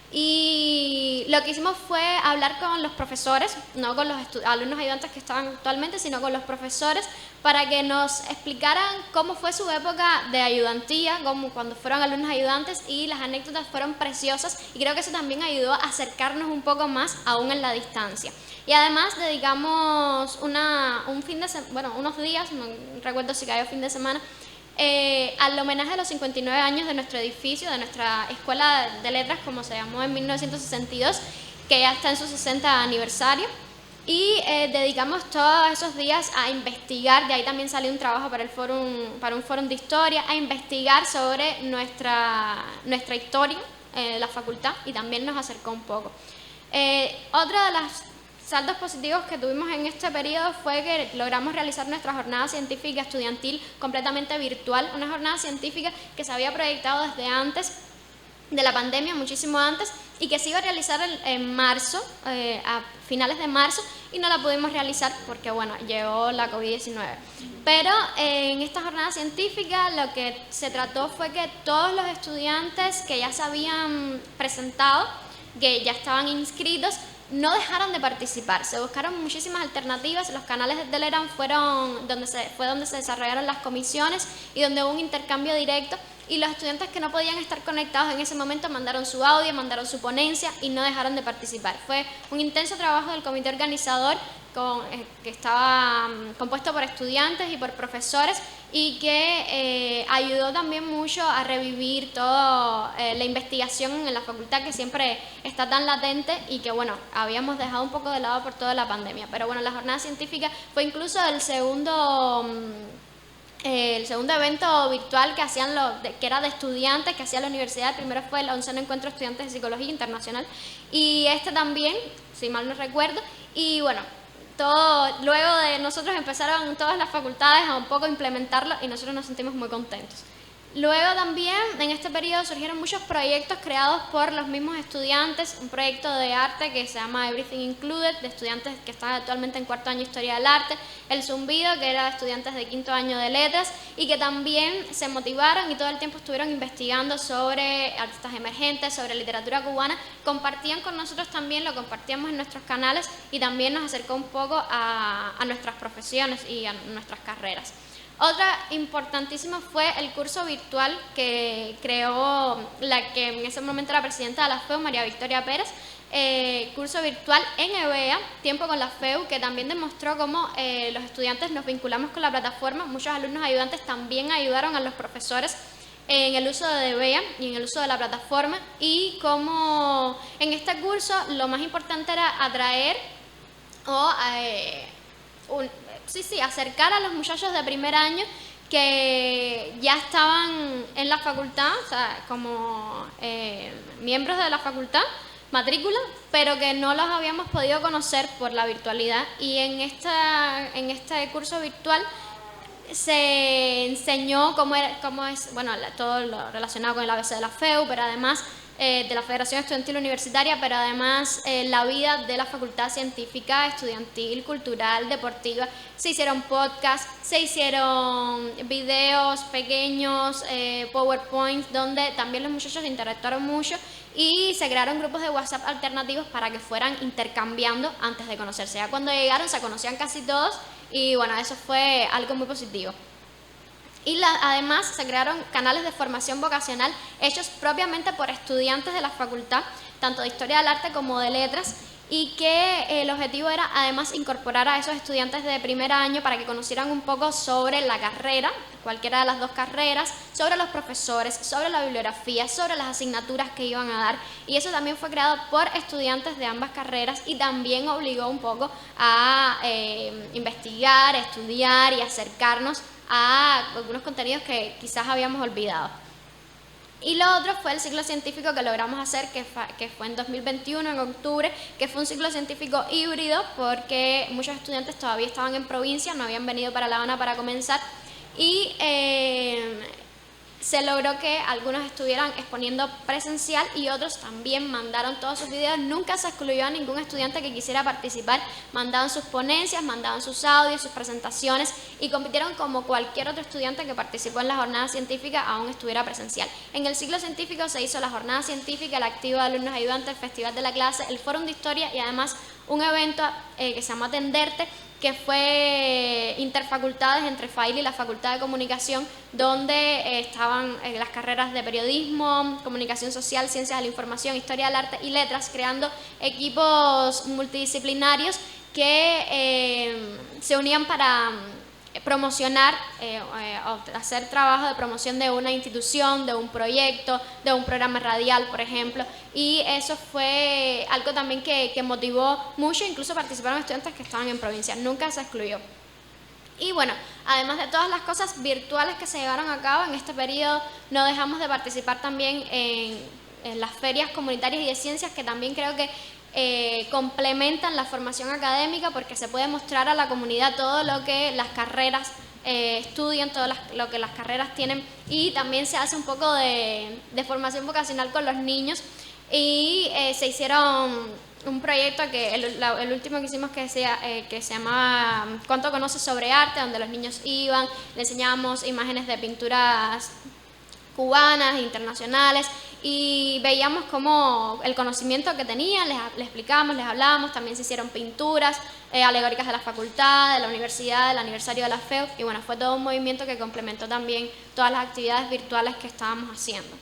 Y lo que hicimos fue hablar con los profesores, no con los alumnos ayudantes que estaban actualmente, sino con los profesores, para que nos explicaran cómo fue su época de ayudantía, como cuando fueron alumnos ayudantes, y las anécdotas fueron preciosas y creo que eso también ayudó a acercarnos un poco más aún en la distancia. Y además dedicamos unos días, no recuerdo si cayó fin de semana, al homenaje de los 59 años de nuestro edificio, de nuestra Escuela de Letras, como se llamó en 1962, que ya está en su 60 aniversario. Y dedicamos todos esos días a investigar, de ahí también salió un trabajo para un fórum de historia, a investigar sobre nuestra historia, la facultad, y también nos acercó un poco. Otra de las saldos positivos que tuvimos en este periodo fue que logramos realizar nuestra jornada científica estudiantil completamente virtual, una jornada científica que se había proyectado desde antes de la pandemia, muchísimo antes, y que se iba a realizar en marzo, a finales de marzo, y no la pudimos realizar porque, bueno, llegó la COVID-19. Pero en esta jornada científica lo que se trató fue que todos los estudiantes que ya se habían presentado, que ya estaban inscritos, no dejaron de participar. Se buscaron muchísimas alternativas. Los canales de Telegram fueron donde se desarrollaron las comisiones y donde hubo un intercambio directo, y los estudiantes que no podían estar conectados en ese momento mandaron su audio, mandaron su ponencia y no dejaron de participar. Fue un intenso trabajo del comité organizador que estaba compuesto por estudiantes y por profesores, y que ayudó también mucho a revivir toda la investigación en la facultad, que siempre está tan latente y que, bueno, habíamos dejado un poco de lado por toda la pandemia. Pero bueno, la jornada científica fue incluso el segundo evento virtual que hacían que era de estudiantes, que hacía la universidad. El primero fue el 11º Encuentro de Estudiantes de Psicología Internacional, y este también, si mal no recuerdo. Y bueno, luego de nosotros empezaron todas las facultades a un poco implementarlo y nosotros nos sentimos muy contentos. Luego también en este periodo surgieron muchos proyectos creados por los mismos estudiantes, un proyecto de arte que se llama Everything Included, de estudiantes que están actualmente en cuarto año de Historia del Arte, El Zumbido, que era de estudiantes de quinto año de Letras, y que también se motivaron y todo el tiempo estuvieron investigando sobre artistas emergentes, sobre literatura cubana, compartían con nosotros también, lo compartíamos en nuestros canales y también nos acercó un poco a nuestras profesiones y a nuestras carreras. Otra importantísima fue el curso virtual que creó la que en ese momento era presidenta de la FEU, María Victoria Pérez, curso virtual en EBEA, Tiempo con la FEU, que también demostró cómo los estudiantes nos vinculamos con la plataforma. Muchos alumnos ayudantes también ayudaron a los profesores en el uso de EBEA y en el uso de la plataforma, y como en este curso lo más importante era atraer o acercar a los muchachos de primer año que ya estaban en la facultad, o sea, como miembros de la facultad, matrícula, pero que no los habíamos podido conocer por la virtualidad. Y en este curso virtual se enseñó cómo es, bueno, todo lo relacionado con el ABC de la FEU, pero además de la Federación Estudiantil Universitaria, pero además la vida de la facultad científica, estudiantil, cultural, deportiva. Se hicieron podcasts, se hicieron videos pequeños, PowerPoints, donde también los muchachos interactuaron mucho y se crearon grupos de WhatsApp alternativos para que fueran intercambiando antes de conocerse. Ya cuando llegaron se conocían casi todos y bueno, eso fue algo muy positivo. Y además se crearon canales de formación vocacional hechos propiamente por estudiantes de la facultad, tanto de Historia del Arte como de Letras, y que el objetivo era además incorporar a esos estudiantes de primer año para que conocieran un poco sobre la carrera, cualquiera de las dos carreras, sobre los profesores, sobre la bibliografía, sobre las asignaturas que iban a dar, y eso también fue creado por estudiantes de ambas carreras y también obligó un poco a investigar, estudiar y acercarnos a algunos contenidos que quizás habíamos olvidado. Y lo otro fue el ciclo científico que logramos hacer, que fue en 2021, en octubre, que fue un ciclo científico híbrido porque muchos estudiantes todavía estaban en provincia, no habían venido para La Habana para comenzar, y se logró que algunos estuvieran exponiendo presencial y otros también mandaron todos sus videos. Nunca se excluyó a ningún estudiante que quisiera participar, mandaban sus ponencias, mandaban sus audios, sus presentaciones y compitieron como cualquier otro estudiante que participó en la jornada científica, aún estuviera presencial. En el ciclo científico se hizo la jornada científica, el activo de alumnos ayudantes, el festival de la clase, el fórum de historia y además un evento que se llama Atenderte, que fue interfacultades entre FAIL y la Facultad de Comunicación, donde estaban las carreras de periodismo, comunicación social, ciencias de la información, historia del arte y letras, creando equipos multidisciplinarios que se unían para promocionar, hacer trabajo de promoción de una institución, de un proyecto, de un programa radial, por ejemplo, y eso fue algo también que motivó mucho, incluso participaron estudiantes que estaban en provincia, nunca se excluyó. Y bueno, además de todas las cosas virtuales que se llevaron a cabo en este periodo, no dejamos de participar también en las ferias comunitarias y de ciencias, que también creo que complementan la formación académica, porque se puede mostrar a la comunidad todo lo que las carreras estudian, todo lo que las carreras tienen, y también se hace un poco de formación vocacional con los niños. Y se hicieron un proyecto que el último que hicimos que se llamaba ¿Cuánto conoces sobre arte?, donde los niños iban, le enseñábamos imágenes de pinturas cubanas, internacionales, y veíamos cómo el conocimiento que tenían, les explicábamos, les hablábamos. También se hicieron pinturas alegóricas de la facultad, de la universidad, del aniversario de la FEU, y bueno, fue todo un movimiento que complementó también todas las actividades virtuales que estábamos haciendo.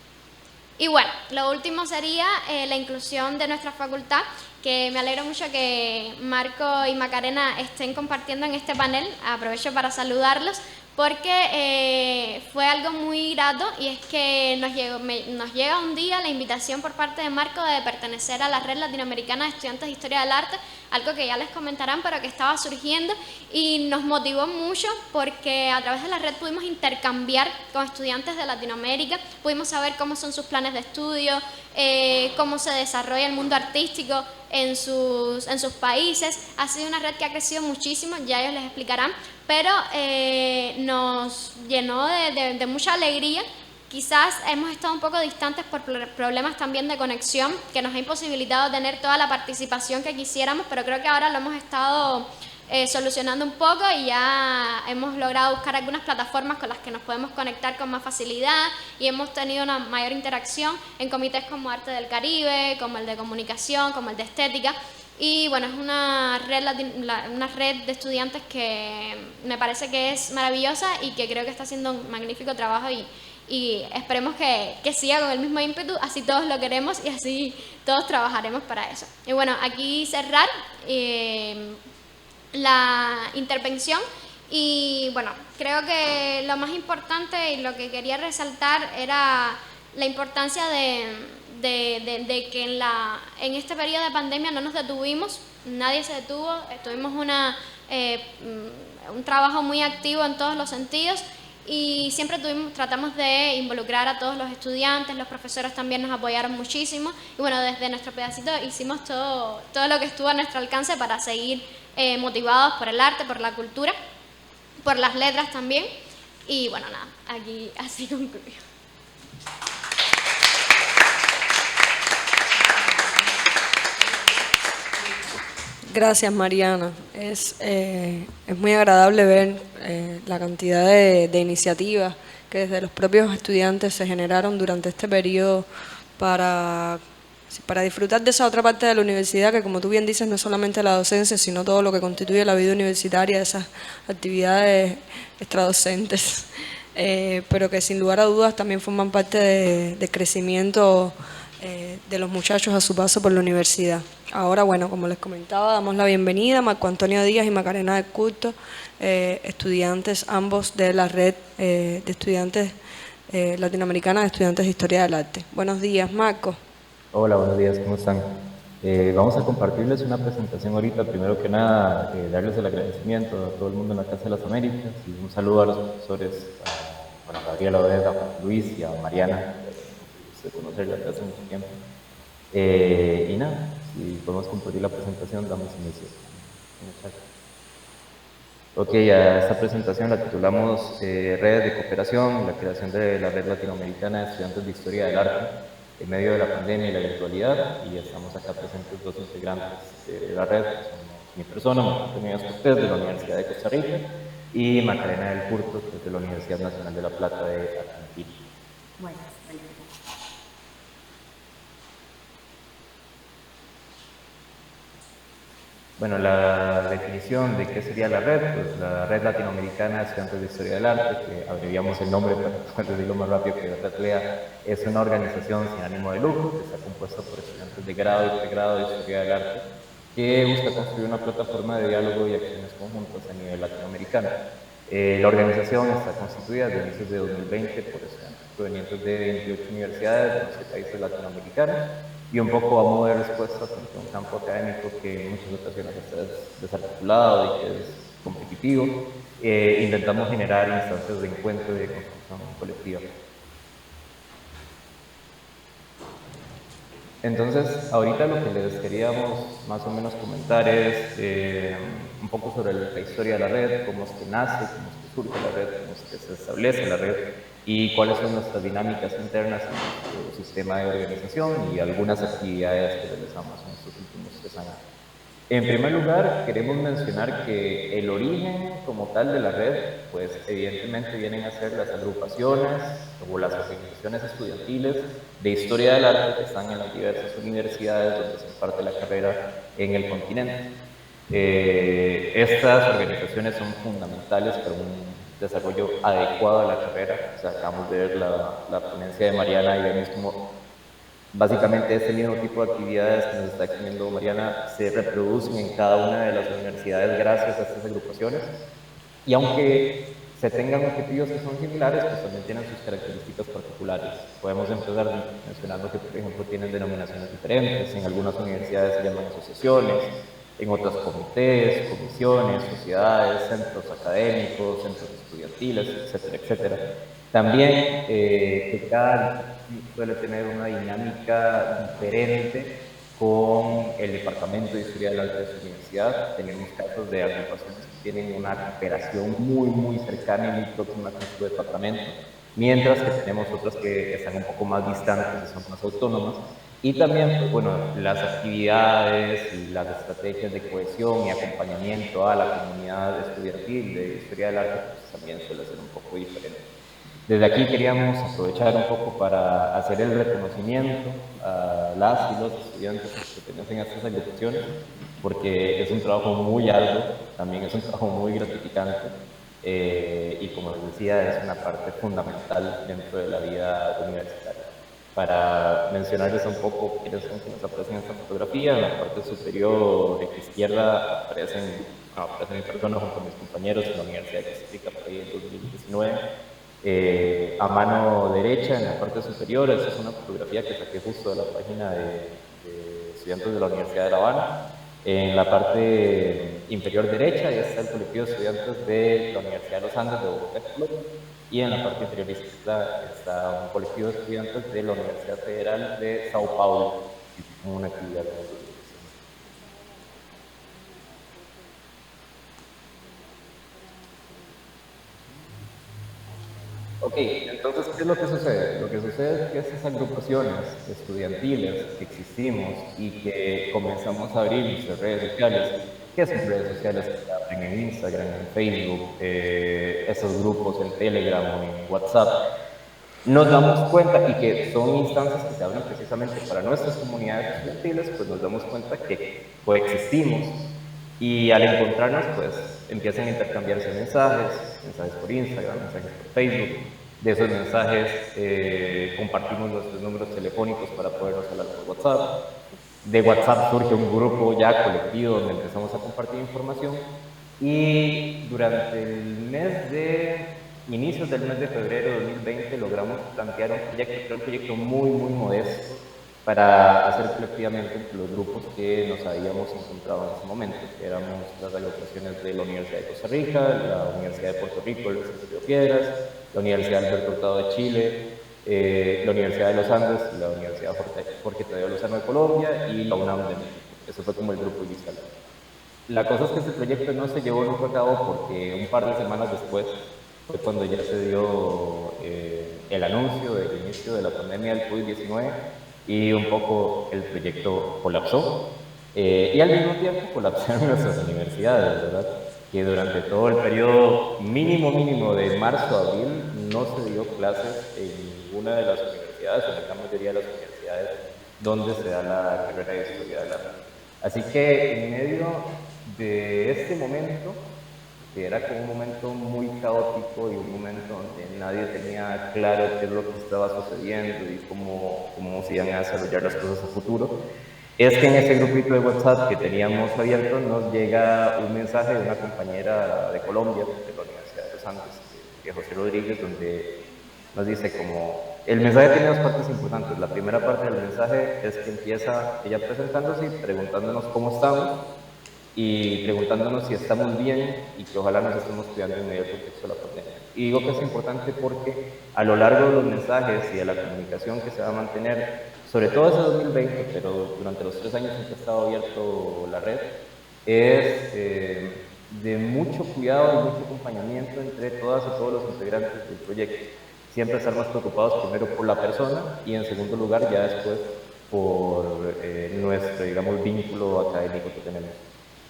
Y bueno, lo último sería la inclusión de nuestra facultad, que me alegro mucho que Marco y Macarena estén compartiendo en este panel. Aprovecho para saludarlos, porque fue algo muy grato, y es que nos llega un día la invitación por parte de Marco de pertenecer a la Red Latinoamericana de Estudiantes de Historia del Arte, algo que ya les comentarán, pero que estaba surgiendo, y nos motivó mucho porque a través de la red pudimos intercambiar con estudiantes de Latinoamérica, pudimos saber cómo son sus planes de estudio, cómo se desarrolla el mundo artístico en sus países. Ha sido una red que ha crecido muchísimo, ya ellos les explicarán, pero nos llenó de mucha alegría quizás hemos estado un poco distantes por problemas también de conexión, que nos ha imposibilitado tener toda la participación que quisiéramos, pero creo que ahora lo hemos estado solucionando un poco y ya hemos logrado buscar algunas plataformas con las que nos podemos conectar con más facilidad y hemos tenido una mayor interacción en comités como Arte del Caribe, como el de Comunicación, como el de Estética. Y bueno, es una red de estudiantes que me parece que es maravillosa y que creo que está haciendo un magnífico trabajo y esperemos que siga con el mismo ímpetu, así todos lo queremos y así todos trabajaremos para eso. Y bueno, aquí cerrar la intervención y bueno, creo que lo más importante y lo que quería resaltar era la importancia de que en este periodo de pandemia no nos detuvimos, nadie se detuvo, tuvimos un trabajo muy activo en todos los sentidos y siempre tratamos de involucrar a todos los estudiantes, los profesores también nos apoyaron muchísimo y bueno, desde nuestro pedacito hicimos todo lo que estuvo a nuestro alcance para seguir motivados por el arte, por la cultura, por las letras también y bueno, nada, aquí así concluyo. Gracias, Mariana. Es muy agradable ver la cantidad de iniciativas que desde los propios estudiantes se generaron durante este periodo para disfrutar de esa otra parte de la universidad que, como tú bien dices, no es solamente la docencia, sino todo lo que constituye la vida universitaria, esas actividades extradocentes, pero que sin lugar a dudas también forman parte del crecimiento de los muchachos a su paso por la universidad. Ahora, bueno, como les comentaba, damos la bienvenida a Marco Antonio Díaz y Macarena del Curto, estudiantes ambos de la red de estudiantes latinoamericana de estudiantes de Historia del Arte. Buenos días, Marco. Hola, buenos días, ¿cómo están? Vamos a compartirles una presentación ahorita. Primero que nada, darles el agradecimiento a todo el mundo en la Casa de las Américas y un saludo a los profesores, a Gabriela Odeda, a Juan Luis y a Mariana, de conocerla desde hace mucho tiempo. Y nada, si podemos compartir la presentación, damos inicio. Ok, a esta presentación la titulamos Redes de Cooperación, la creación de la Red Latinoamericana de Estudiantes de Historia del Arte en medio de la pandemia y la virtualidad, y estamos acá presentes dos integrantes de la red, que somos mi persona, Marco Antonio Díaz Cortés, de la Universidad de Costa Rica, y Macarena del Curto, que es de la Universidad Nacional de La Plata de Argentina. Bueno, Bueno, la definición de qué sería la red, pues la Red Latinoamericana de Estudiantes de Historia del Arte, que abreviamos el nombre para poder decirlo más rápido que la lea, es una organización sin ánimo de lucro que está compuesta por estudiantes de grado y pregrado de Historia del Arte, que busca construir una plataforma de diálogo y acciones conjuntas a nivel latinoamericano. La organización está constituida desde inicios de 2020 por estudiantes provenientes de 28 universidades de 11 países latinoamericanos, y un poco a modo de respuesta frente a un campo académico que en muchas ocasiones está desarticulado y que es competitivo. Intentamos generar instancias de encuentro y de construcción colectiva. Entonces, ahorita lo que les queríamos más o menos comentar es un poco sobre la historia de la red, cómo es que nace, cómo es que surge la red, cómo es que se establece la red y cuáles son nuestras dinámicas internas en nuestro sistema de organización y algunas actividades que realizamos en estos últimos 3 años. En primer lugar, queremos mencionar que el origen como tal de la red, pues evidentemente vienen a ser las agrupaciones o las organizaciones estudiantiles de historia del arte que están en las diversas universidades donde se imparte la carrera en el continente. Estas organizaciones son fundamentales para un desarrollo adecuado de la carrera. O sea, acabamos de ver la ponencia de Mariana y vemos como básicamente este mismo tipo de actividades que nos está exponiendo Mariana se reproducen en cada una de las universidades gracias a estas agrupaciones. Y aunque se tengan objetivos que son similares, pues también tienen sus características particulares. Podemos empezar mencionando que, por ejemplo, tienen denominaciones diferentes. En algunas universidades se llaman asociaciones, en otras comités, comisiones, sociedades, centros académicos, centros estudiantiles, etcétera, etcétera. También que cada suele tener una dinámica diferente con el Departamento de Historia del Arte de su universidad. Tenemos casos de agrupaciones que tienen una cooperación muy cercana y muy próxima con su departamento. mientras que tenemos otras que están un poco más distantes y son más autónomas. Y también, pues bueno, las actividades y las estrategias de cohesión y acompañamiento a la comunidad estudiantil de Historia del Arte pues, también suele ser un poco diferente. Desde aquí queríamos aprovechar un poco para hacer el reconocimiento a las y los estudiantes que pertenecen a estas agrupaciones, porque es un trabajo muy arduo, también es un trabajo muy gratificante, y como les decía, es una parte fundamental dentro de la vida universitaria. Para mencionarles un poco quiénes son quienes aparecen en esta fotografía, en la parte superior izquierda aparece mi persona junto a mis compañeros en la Universidad de Costa Rica por ahí en 2019. A mano derecha, en la parte superior, esa es una fotografía que saqué justo de la página de estudiantes de la Universidad de La Habana. En la parte inferior derecha ya está el colectivo de estudiantes de la Universidad de los Andes de Bogotá, Colombia. Y en la parte inferior izquierda está un colectivo de estudiantes de la Universidad Federal de Sao Paulo, que tiene una actividad de educación. Ok, entonces, ¿qué es lo que sucede? Lo que sucede es que estas agrupaciones estudiantiles que existimos y que comenzamos a abrir nuestras redes sociales, que son redes sociales que se abren en Instagram, en Facebook, esos grupos en Telegram o en WhatsApp, nos damos cuenta, y que son instancias que se abren precisamente para nuestras comunidades estudiantiles, pues nos damos cuenta que coexistimos y al encontrarnos, pues empiezan a intercambiarse mensajes por Instagram, mensajes por Facebook. De esos mensajes compartimos nuestros números telefónicos para podernos hablar por WhatsApp. De WhatsApp surge un grupo ya colectivo donde empezamos a compartir información. Y durante inicios del mes de febrero de 2020 logramos plantear un proyecto muy modesto para hacer colectivamente entre los grupos que nos habíamos encontrado en ese momento, que éramos las agrupaciones de la Universidad de Costa Rica, la Universidad de Puerto Rico, el Centro de Piedras, la Universidad Alberto Hurtado de Chile, la Universidad de los Andes, la Universidad Jorge Tadeo Lozano de Colombia y la UNAM de México. Eso fue como el grupo inicial. La cosa es que ese proyecto no se llevó nunca a cabo porque un par de semanas después fue cuando ya se dio el anuncio del inicio de la pandemia del COVID-19 y un poco el proyecto colapsó. Y al mismo tiempo colapsaron nuestras universidades, ¿verdad? Que durante todo el periodo mínimo de marzo a abril no se dio clases en ninguna de las universidades, en la gran mayoría de las universidades donde se da la carrera de Historia del Arte. Así que en medio de este momento, que era como un momento muy caótico y un momento donde nadie tenía claro qué es lo que estaba sucediendo y cómo se iban a desarrollar las cosas a futuro, es que en ese grupito de WhatsApp que teníamos abierto nos llega un mensaje de una compañera de Colombia, de la Universidad de los Andes, de José Rodríguez, donde nos dice como, el mensaje tiene dos partes importantes. La primera parte del mensaje es que empieza ella presentándose y preguntándonos cómo estamos y preguntándonos si estamos bien y que ojalá nos estemos cuidando en medio del contexto de la pandemia. Y digo que es importante porque a lo largo de los mensajes y de la comunicación que se va a mantener, sobre todo ese 2020, pero durante los 3 años en que ha estado abierto la red, es de mucho cuidado y mucho acompañamiento entre todas y todos los integrantes del proyecto. Siempre estar más preocupados primero por la persona y en segundo lugar ya después por nuestro, digamos, vínculo académico que tenemos.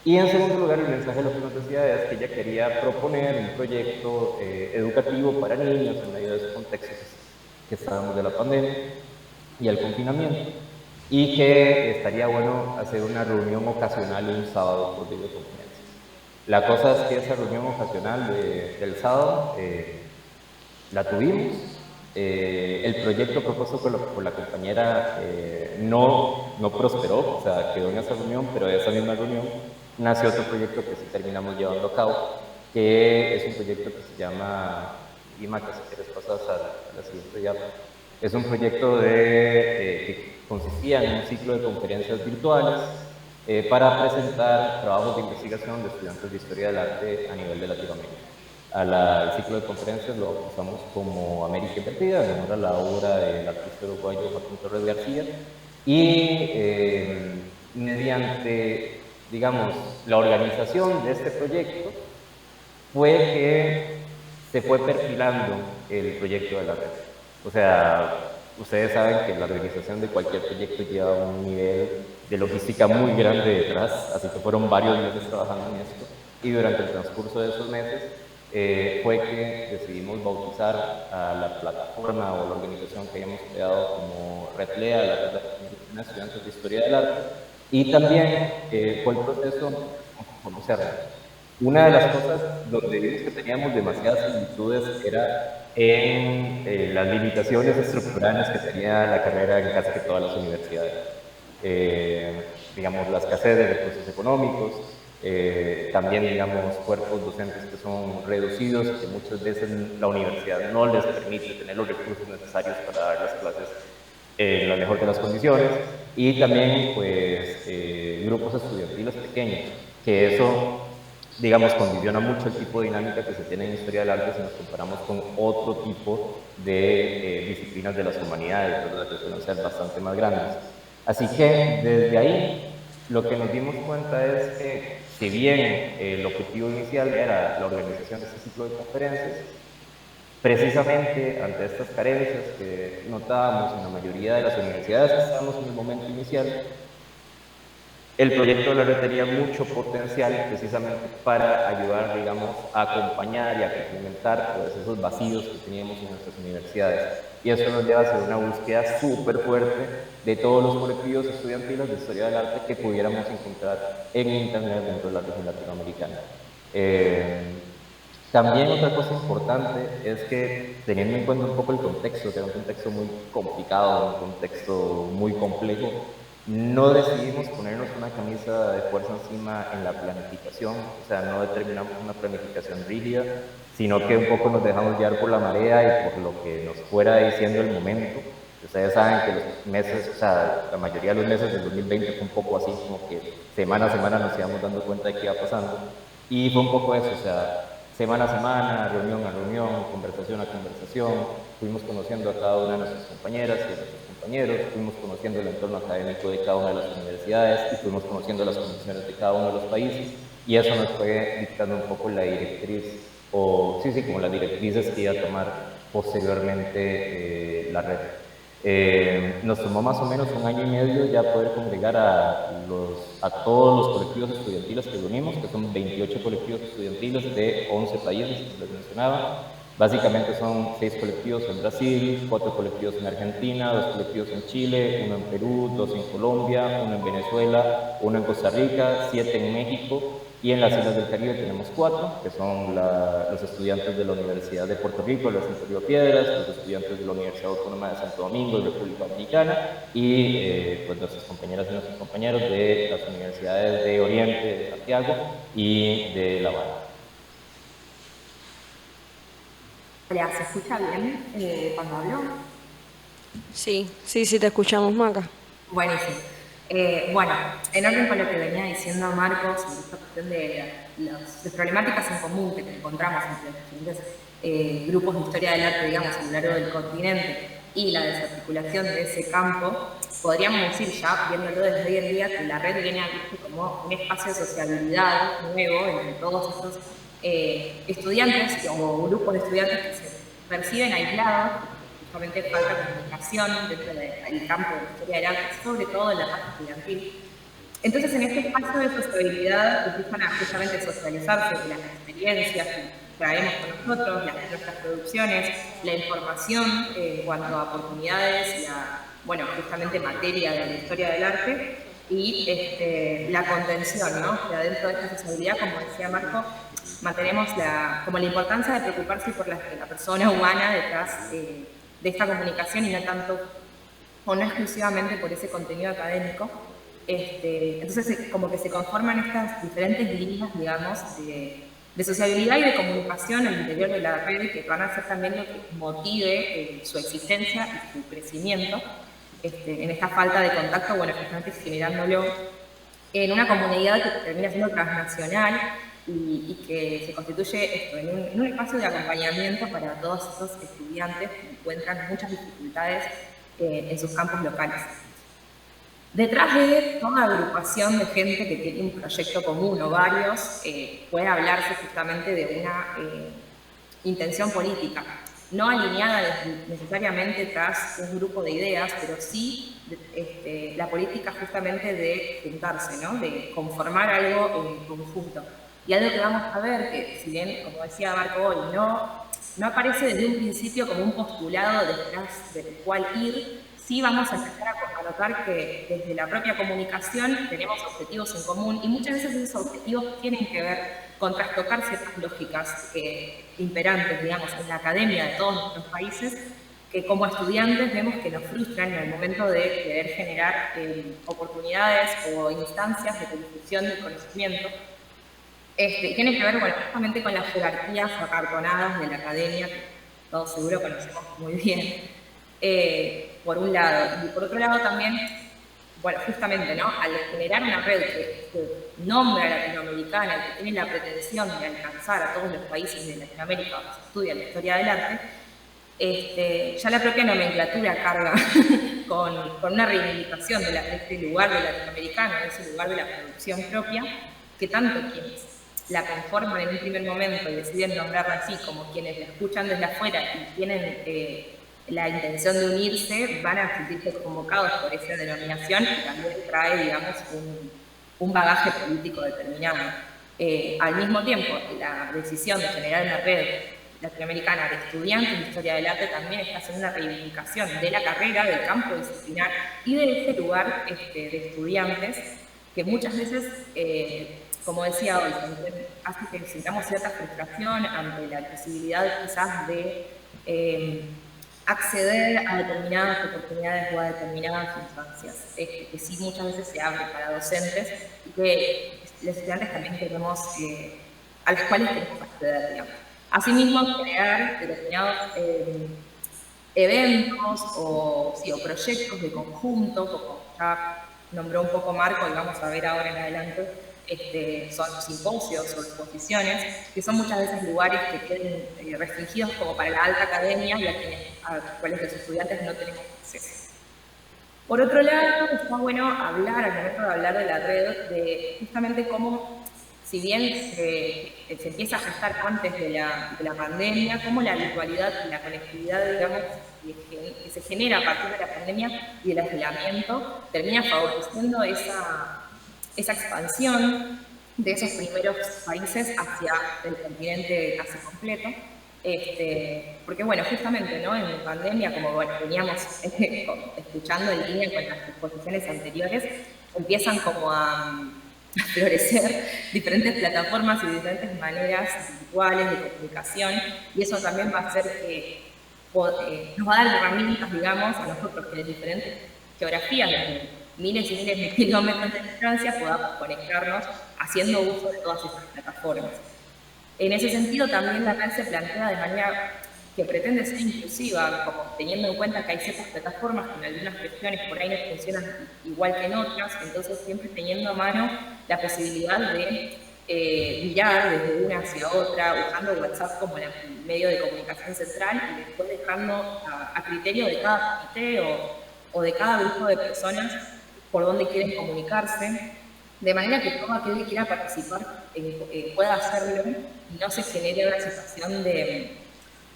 Y en segundo lugar, el mensaje lo que nos decía es que ella quería proponer un proyecto educativo para niños en medio de esos contextos que estábamos de la pandemia y el confinamiento, y que estaría bueno hacer una reunión ocasional un sábado por videoconferencia. La cosa es que esa reunión ocasional del sábado la tuvimos. El proyecto propuesto por la compañera no prosperó, o sea, quedó en esa reunión, pero de esa misma reunión nació otro proyecto que sí terminamos llevando a cabo, que es un proyecto que se llama IMA, que si quieres pasas a la siguiente ya. Es un proyecto que consistía en un ciclo de conferencias virtuales para presentar trabajos de investigación de estudiantes de Historia del Arte a nivel de Latinoamérica. El ciclo de conferencias lo bautizamos como América Invertida, en honor a la obra del artista uruguayo Joaquín Torres García, y mediante, digamos, la organización de este proyecto fue que se fue perfilando el proyecto de la red. O sea, ustedes saben que la organización de cualquier proyecto lleva un nivel de logística muy grande detrás, así que fueron varios meses trabajando en esto, y durante el transcurso de esos meses fue que decidimos bautizar a la plataforma o la organización que habíamos creado como Red LEA, la Red de Estudiantes de Historia del Arte, y también fue el proceso de conocerla. Una de las cosas donde vimos que teníamos demasiadas similitudes era en las limitaciones estructurales que tenía la carrera en casi que todas las universidades. Digamos, la escasez de recursos económicos, también, digamos, cuerpos docentes que son reducidos y que muchas veces la universidad no les permite tener los recursos necesarios para dar las clases en la mejor de las condiciones, y también, pues, grupos estudiantiles pequeños, que eso, digamos, condiciona mucho el tipo de dinámica que se tiene en historia del arte si nos comparamos con otro tipo de disciplinas de las humanidades, ¿verdad?, que suelen ser bastante más grandes. Así que desde ahí lo que nos dimos cuenta es que, si bien el objetivo inicial era la organización de este ciclo de conferencias, precisamente ante estas carencias que notábamos en la mayoría de las universidades que estábamos en el momento inicial, el proyecto de la red tenía mucho potencial precisamente para ayudar, digamos, a acompañar y a complementar pues, esos vacíos que teníamos en nuestras universidades. Y eso nos lleva a hacer una búsqueda súper fuerte de todos los colectivos estudiantiles de historia del arte que pudiéramos encontrar en Internet dentro de la región latinoamericana. También otra cosa importante es que, teniendo en cuenta un poco el contexto, que era un contexto muy complicado, un contexto muy complejo, no decidimos ponernos una camisa de fuerza encima en la planificación, o sea, no determinamos una planificación rígida, sino que un poco nos dejamos guiar por la marea y por lo que nos fuera diciendo el momento. Ustedes saben que los meses, o sea, la mayoría de los meses del 2020 fue un poco así, como que semana a semana nos íbamos dando cuenta de qué iba pasando, y fue un poco eso, o sea, semana a semana, reunión a reunión, conversación a conversación, fuimos conociendo a cada una de nuestras compañeras y a nuestros compañeros, fuimos conociendo el entorno académico de cada una de las universidades y fuimos conociendo las condiciones de cada uno de los países, y eso nos fue dictando un poco la directriz, o sí, como las directrices que iba a tomar posteriormente la red. Nos tomó más o menos 1 año y medio ya poder congregar a todos los colectivos estudiantiles que reunimos, que son 28 colectivos estudiantiles de 11 países, como les mencionaba. Básicamente son 6 colectivos en Brasil, 4 colectivos en Argentina, 2 colectivos en Chile, 1 en Perú, 2 en Colombia, 1 en Venezuela, 1 en Costa Rica, 7 en México, y en las Islas del Caribe tenemos 4, que son los estudiantes de la Universidad de Puerto Rico, el recinto Río Piedras, los estudiantes de la Universidad Autónoma de Santo Domingo, República Dominicana, y pues nuestras compañeras y nuestros compañeros de las universidades de Oriente, de Santiago y de La Habana. Hola, ¿se escucha bien cuando hablo? Sí, te escuchamos, Maca. Buenísimo. Bueno, en orden con lo que venía diciendo Marcos, sobre esta cuestión de las problemáticas en común que encontramos entre los diferentes grupos de historia del arte, digamos, a lo largo del continente, y la desarticulación de ese campo, podríamos decir ya, viéndolo desde hoy en día, que la red viene a verse como un espacio de sociabilidad nuevo entre todos esos estudiantes o grupos de estudiantes que se perciben aislados, justamente falta comunicación dentro del campo de la historia del arte, sobre todo en la parte estudiantil. Entonces, en este espacio de sociabilidad empiezan a justamente socializarse las experiencias que traemos con nosotros, nuestras producciones, la información en cuanto a oportunidades y a, bueno, justamente materia de la historia del arte, y la contención, ¿no? Que adentro de esta sociabilidad, como decía Marco, mantenemos como la importancia de preocuparse por la persona humana detrás de esta comunicación y no tanto o no exclusivamente por ese contenido académico. Entonces, como que se conforman estas diferentes líneas, digamos, de sociabilidad y de comunicación al interior de la red, que van a ser también lo que motive su existencia y su crecimiento en esta falta de contacto, bueno, justamente generándolo en una comunidad que termina siendo transnacional y que se constituye en un espacio de acompañamiento para todos esos estudiantes que encuentran muchas dificultades en sus campos locales. Detrás de toda agrupación de gente que tiene un proyecto común o varios, puede hablarse justamente de intención política, no alineada necesariamente tras un grupo de ideas, pero sí la política justamente de juntarse, ¿no? De conformar algo en conjunto. Y algo que vamos a ver, que si bien, como decía Marco hoy, no aparece desde un principio como un postulado detrás del cual ir, sí vamos a empezar a notar que desde la propia comunicación tenemos objetivos en común y muchas veces esos objetivos tienen que ver con trastocar ciertas lógicas imperantes, digamos, en la academia de todos nuestros países, que como estudiantes vemos que nos frustran en el momento de querer generar oportunidades o instancias de difusión del conocimiento. Tiene que ver, bueno, justamente con las jerarquías acartonadas de la academia, que todos seguro conocemos muy bien, por un lado. Y por otro lado también, bueno, justamente, ¿no? Al generar una red que nombra latinoamericana, que tiene la pretensión de alcanzar a todos los países de Latinoamérica donde se estudia la historia del arte, ya la propia nomenclatura carga con una reivindicación de este lugar de latinoamericano, de ese lugar de la producción propia, que tanto quienes la conforman en un primer momento y deciden nombrarla así, como quienes la escuchan desde afuera y tienen la intención de unirse, van a sentirse convocados por esa denominación y también trae, digamos, un bagaje político determinado. Al mismo tiempo, la decisión de generar una red latinoamericana de estudiantes de historia del arte también está haciendo una reivindicación de la carrera, del campo disciplinar y de este lugar de estudiantes que muchas veces, como decía hoy, hace que sintamos cierta frustración ante la imposibilidad quizás de acceder a determinadas oportunidades o a determinadas instancias, que sí muchas veces se abre para docentes y que los estudiantes también tenemos, a los cuales tenemos que acceder, digamos. Asimismo, crear determinados eventos o proyectos de conjunto, como ya nombró un poco Marco y vamos a ver ahora en adelante, son simposios o exposiciones, que son muchas veces lugares que queden restringidos como para la alta academia y a los cuales los estudiantes no tenemos acceso. Por otro lado, está bueno hablar, al momento de hablar de la red, de justamente cómo, si bien se empieza a gestar antes de la pandemia, cómo la virtualidad y la conectividad, digamos, que se genera a partir de la pandemia y del aislamiento, termina favoreciendo esa expansión de esos primeros países hacia el continente casi completo. Porque bueno, justamente, ¿no? En pandemia, como bueno, veníamos escuchando en línea con las exposiciones anteriores, empiezan como a florecer diferentes plataformas y diferentes maneras virtuales de comunicación, y eso también va a hacer que nos va a dar herramientas, digamos, a nosotros que en diferentes geografías, desde miles y miles de kilómetros de distancia, podamos conectarnos haciendo uso de todas estas plataformas. En ese sentido, también la red se plantea de manera que pretende ser inclusiva, como teniendo en cuenta que hay ciertas plataformas que en algunas cuestiones por ahí no funcionan igual que en otras, entonces siempre teniendo a mano la posibilidad de virar desde una hacia otra, usando WhatsApp como el medio de comunicación central y después dejando a criterio de cada comité o de cada grupo de personas por dónde quieren comunicarse, de manera que todo aquel que quiera participar pueda hacerlo y no se genere una situación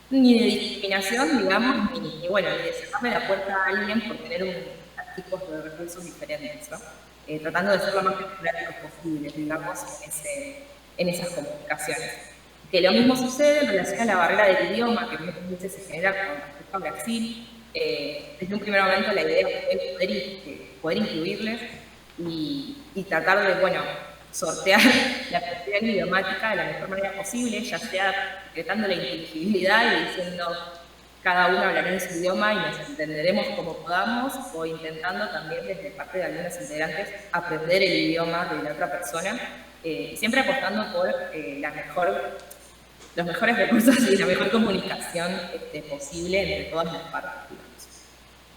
ni de discriminación, digamos, ni de cerrarle la puerta a alguien por tener tipos de recursos diferentes, ¿no? Tratando de ser lo más democráticos posible, digamos, en esas comunicaciones. Que lo mismo sucede en relación a la barrera del idioma, que muchas veces se genera con respecto a Brasil. Desde un primer momento la idea es poder incluirles y tratar de, sortear la cuestión idiomática de la mejor manera posible, ya sea decretando la inteligibilidad y diciendo cada uno hablará en su idioma y nos entenderemos como podamos, o intentando también desde parte de algunos integrantes aprender el idioma de la otra persona, siempre apostando por los mejores recursos y la mejor comunicación posible entre todas las partes.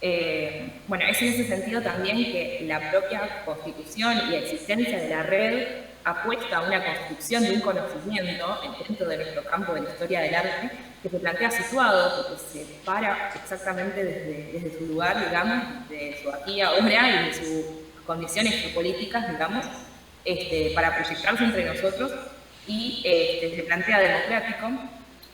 Es en ese sentido también que la propia constitución y existencia de la red apuesta a una construcción de un conocimiento dentro de nuestro campo de la historia del arte que se plantea situado, porque se para exactamente desde su lugar, digamos, de su aquí y ahora y de sus condiciones geopolíticas, digamos, para proyectarse entre nosotros y se plantea democrático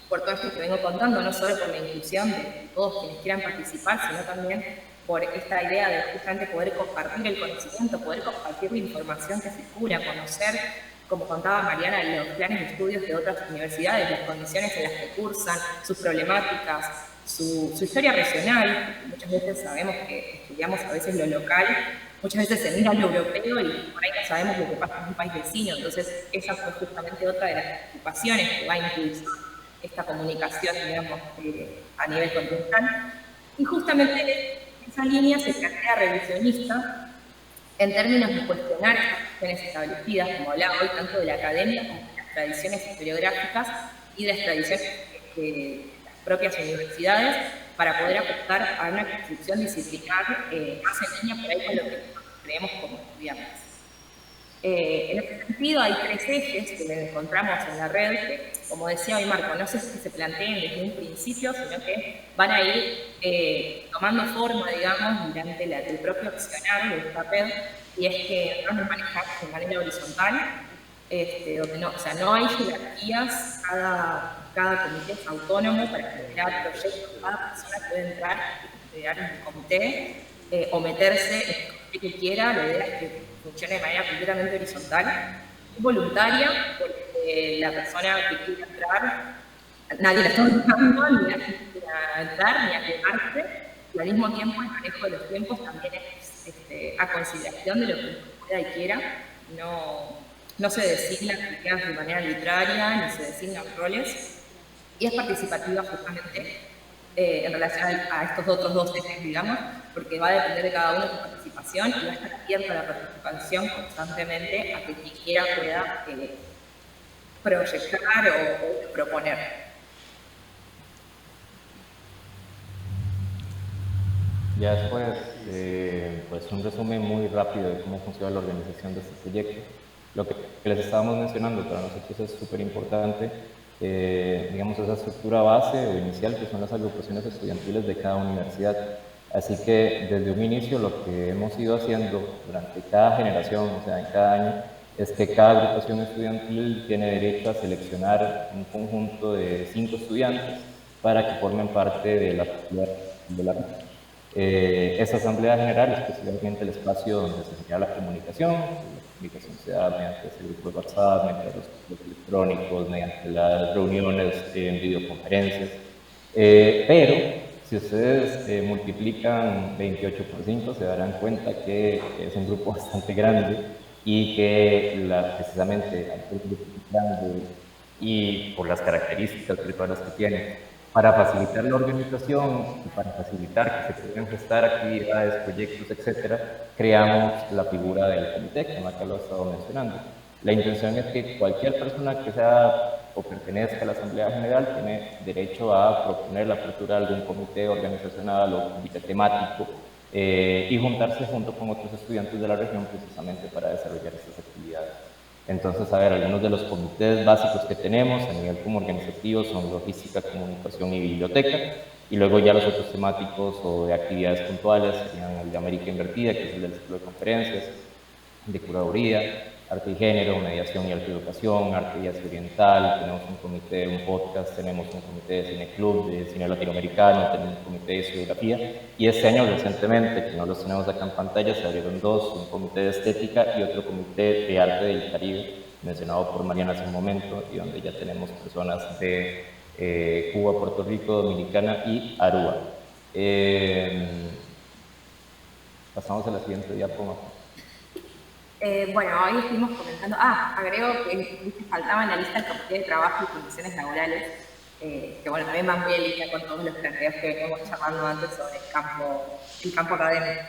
por todo esto que vengo contando, no solo por la inclusión de todos quienes quieran participar, sino también por esta idea de justamente poder compartir el conocimiento, poder compartir la información que circula, conocer, como contaba Mariana, los planes de estudios de otras universidades, las condiciones en las que cursan, sus problemáticas, su historia regional. Muchas veces sabemos que estudiamos a veces lo local, muchas veces se mira lo europeo y por ahí no sabemos lo que pasa en un país vecino. Entonces, esa fue justamente otra de las preocupaciones que va a impulsar esta comunicación, digamos, a nivel continental. Y justamente esa línea se plantea revisionista en términos de cuestionar estas cuestiones establecidas, como hablaba hoy, tanto de la academia como de las tradiciones historiográficas y de las tradiciones de las propias universidades, para poder apostar a una construcción disciplinar más en línea por ahí con lo que creemos como estudiantes. En ese sentido, hay 3 ejes que encontramos en la red que, como decía hoy Marco, no sé si se planteen desde un principio, sino que van a ir tomando forma, digamos, durante el propio accionar de esta red, y es que nosotros nos manejamos de manera horizontal, donde no, o sea, no hay jerarquías, cada comité es autónomo para generar proyectos, cada persona puede entrar y crear un comité o meterse en el comité que quiera. La idea es que funcione de manera completamente horizontal, voluntaria, porque la persona que quiera entrar, nadie la está obligando ni a entrar ni a quemarse, y al mismo tiempo el manejo de los tiempos también es a consideración de lo que uno pueda y quiera. No se designan actividades de manera arbitraria, ni se designan roles, y es participativa justamente en relación a estos otros 2 ejes, digamos, porque va a depender de cada uno de su participación y va a estar abierta la participación constantemente a que quien quiera pueda proyectar o proponer. Ya después, pues un resumen muy rápido de cómo funciona la organización de este proyecto. Lo que les estábamos mencionando para nosotros es súper importante, digamos, esa estructura base o inicial que son las agrupaciones estudiantiles de cada universidad. Así que desde un inicio lo que hemos ido haciendo durante cada generación, o sea, en cada año, es que cada agrupación estudiantil tiene derecho a seleccionar un conjunto de 5 estudiantes para que formen parte de la esa asamblea general es especialmente el espacio donde se genera la comunicación se da mediante ese grupo de WhatsApp, mediante los correos electrónicos, mediante las reuniones en videoconferencias. Pero si ustedes multiplican 28 por 5, se darán cuenta que es un grupo bastante grande y que precisamente al ser un grupo grande y por las características virtuales que tiene, para facilitar la organización y para facilitar que se puedan gestar actividades, proyectos, etcétera, creamos la figura del comité, que Maca lo ha estado mencionando. La intención es que cualquier persona que sea o pertenezca a la Asamblea General tiene derecho a proponer la apertura de algún comité organizacional o comité temático y juntarse junto con otros estudiantes de la región precisamente para desarrollar estas actividades. Entonces, a ver, algunos de los comités básicos que tenemos a nivel como organizativo son logística, comunicación y biblioteca, y luego ya los otros temáticos o de actividades puntuales serían el de América Invertida, que es el del ciclo de conferencias, de curaduría, arte y género, mediación y arte y educación, arte y Asia oriental, tenemos un comité, un podcast, tenemos un comité de cine club, de cine latinoamericano, tenemos un comité de geografía, y este año recientemente, que no los tenemos acá en pantalla, se abrieron 2, un comité de estética y otro comité de arte del Caribe, mencionado por Mariana hace un momento, y donde ya tenemos personas de Cuba, Puerto Rico, Dominicana y Aruba. Pasamos a la siguiente diapositiva. Bueno, hoy estuvimos comentando, agrego que faltaba en la lista el comité de trabajo y condiciones laborales, que bueno, también van muy en línea con todos los planteos que veníamos charlando antes sobre el campo académico.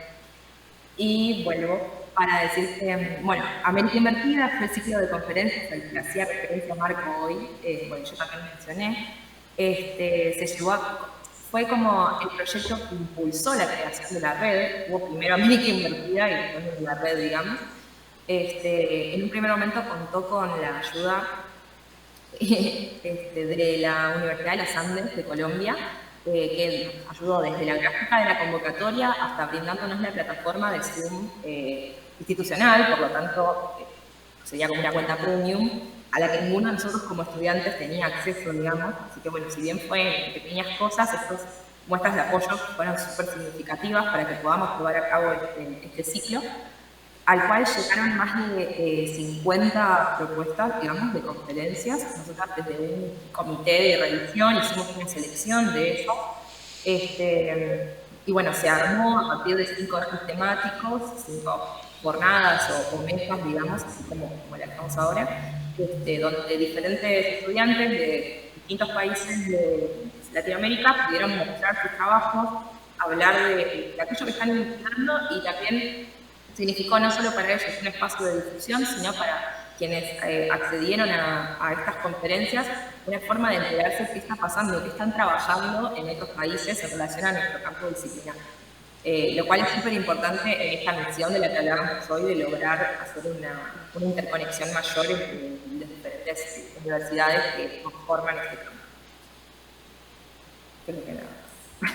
Y vuelvo para decir que, bueno, América Invertida fue el ciclo de conferencias al que hacía referencia Marco hoy, bueno, yo también mencioné, se llevó fue como el proyecto que impulsó la creación de la red. Hubo primero América Invertida y después la red, digamos. En un primer momento contó con la ayuda de la Universidad de los Andes de Colombia, que nos ayudó desde la gráfica de la convocatoria hasta brindándonos la plataforma de Zoom institucional, por lo tanto sería como una cuenta premium, a la que ninguno de nosotros como estudiantes tenía acceso, digamos. Así que bueno, si bien fue en pequeñas cosas, estas muestras de apoyo fueron súper significativas para que podamos llevar a cabo este ciclo, al cual llegaron más de 50 propuestas, digamos, de conferencias. Nosotros desde un comité de revisión hicimos una selección de eso. Y bueno, se armó a partir de 5 ejes temáticos, 5 jornadas o mesas, digamos, así como la que estamos ahora, donde diferentes estudiantes de distintos países de Latinoamérica pudieron mostrar sus trabajos, hablar de aquello que están investigando, y también significó no solo para ellos un espacio de difusión, sino para quienes accedieron a estas conferencias, una forma de enterarse de qué está pasando, qué están trabajando en otros países en relación a nuestro campo disciplinar. Lo cual es súper importante en esta misión de la que hablábamos hoy, de lograr hacer una interconexión mayor entre las diferentes universidades que conforman este campo. Creo que nada más.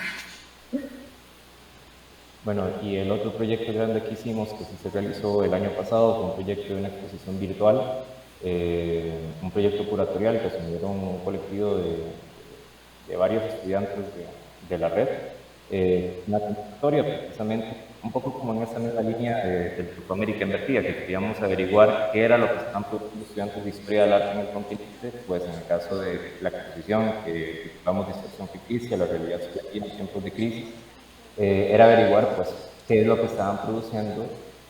Bueno, y el otro proyecto grande que hicimos, que se realizó el año pasado, fue un proyecto de una exposición virtual, un proyecto curatorial que asumieron un colectivo de varios estudiantes de la red. Una convocatoria precisamente, un poco como en esa misma línea del Grupo América Invertida, que queríamos averiguar qué era lo que estaban produciendo los estudiantes de Historia del Arte en el continente. Pues en el caso de la exposición que titulamos Distorsión Ficticia, la realidad subjetiva en tiempos de crisis, era averiguar pues qué es lo que estaban produciendo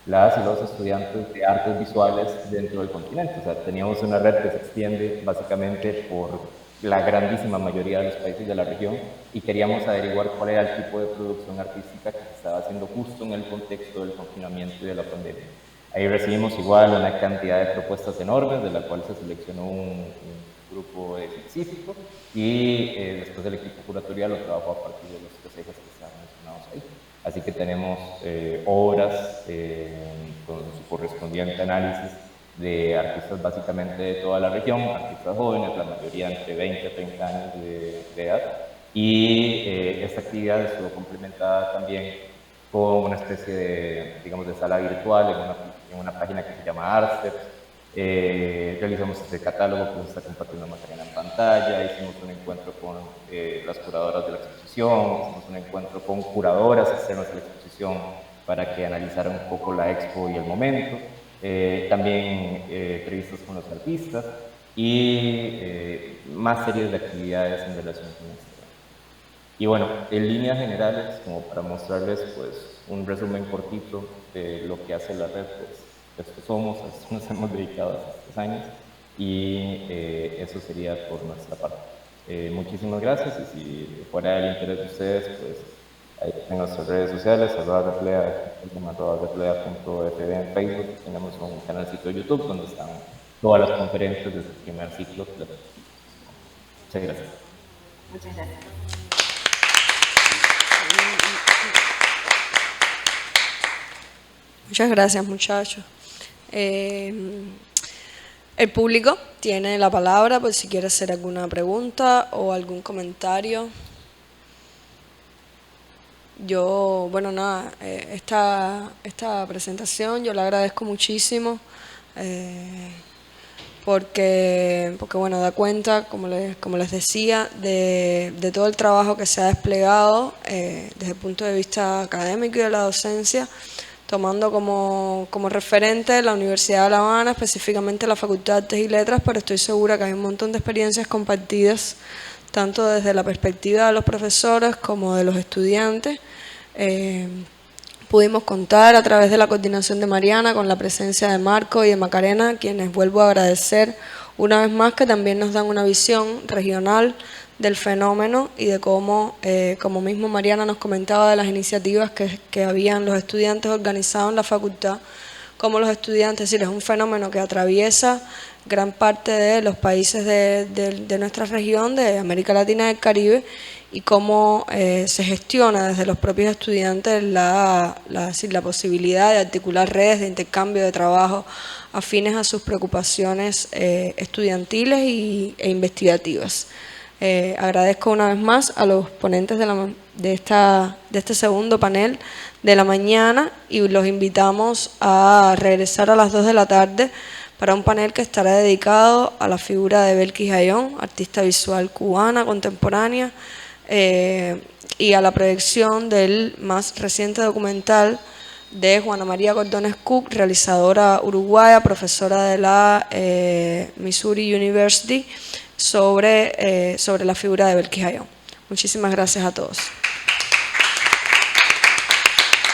las y los estudiantes de artes visuales dentro del continente. O sea, teníamos una red que se extiende básicamente por la grandísima mayoría de los países de la región, y queríamos averiguar cuál era el tipo de producción artística que se estaba haciendo justo en el contexto del confinamiento y de la pandemia. Ahí recibimos igual una cantidad de propuestas enormes, de la cual se seleccionó un grupo específico, y después el equipo curatorial lo trabajó a partir de los 3 ejes que estaban mencionados ahí. Así que tenemos obras con su correspondiente análisis de artistas básicamente de toda la región, artistas jóvenes, la mayoría entre 20 a 30 años de edad, y esta actividad estuvo complementada también con una especie de, digamos, de sala virtual en una página que se llama Artsteps. Realizamos este catálogo que se está compartiendo Macarena en pantalla, hicimos un encuentro con las curadoras de la exposición, hicimos un encuentro con curadoras externas de la exposición para que analizaran un poco la expo y el momento. También entrevistas con los artistas y más series de actividades en relación con esto. Y bueno, en líneas generales, como para mostrarles pues un resumen cortito de lo que hace la red, pues esto somos, a esto nos hemos dedicado hace 3 años, y eso sería por nuestra parte. Muchísimas gracias, y si fuera del interés de ustedes, pues ahí en nuestras redes sociales, @replea.fb en Facebook, tenemos un canalcito de YouTube donde están todas las conferencias de este primer ciclo. Muchas gracias. Muchas gracias. Muchas gracias, muchachos. El público tiene la palabra por si quiere hacer alguna pregunta o algún comentario. Yo, bueno, nada, esta presentación yo la agradezco muchísimo porque bueno, da cuenta, como les decía, de todo el trabajo que se ha desplegado desde el punto de vista académico y de la docencia, tomando como referente la Universidad de La Habana, específicamente la Facultad de Artes y Letras, pero estoy segura que hay un montón de experiencias compartidas, tanto desde la perspectiva de los profesores como de los estudiantes. Pudimos contar a través de la coordinación de Mariana con la presencia de Marco y de Macarena, quienes vuelvo a agradecer una vez más, que también nos dan una visión regional del fenómeno y de cómo, como mismo Mariana nos comentaba, de las iniciativas que habían los estudiantes organizados en la facultad, como los estudiantes, es decir, es un fenómeno que atraviesa gran parte de los países de nuestra región, de América Latina y del Caribe, y cómo se gestiona desde los propios estudiantes la posibilidad de articular redes de intercambio de trabajo afines a sus preocupaciones estudiantiles e investigativas. Agradezco una vez más a los ponentes de este segundo panel de la mañana, y los invitamos a regresar a las 2 de la tarde para un panel que estará dedicado a la figura de Belkis Ayón, artista visual cubana contemporánea, y a la proyección del más reciente documental de Juana María Cordones Cook, realizadora uruguaya, profesora de la Missouri University, sobre la figura de Belkis Ayón. Muchísimas gracias a todos.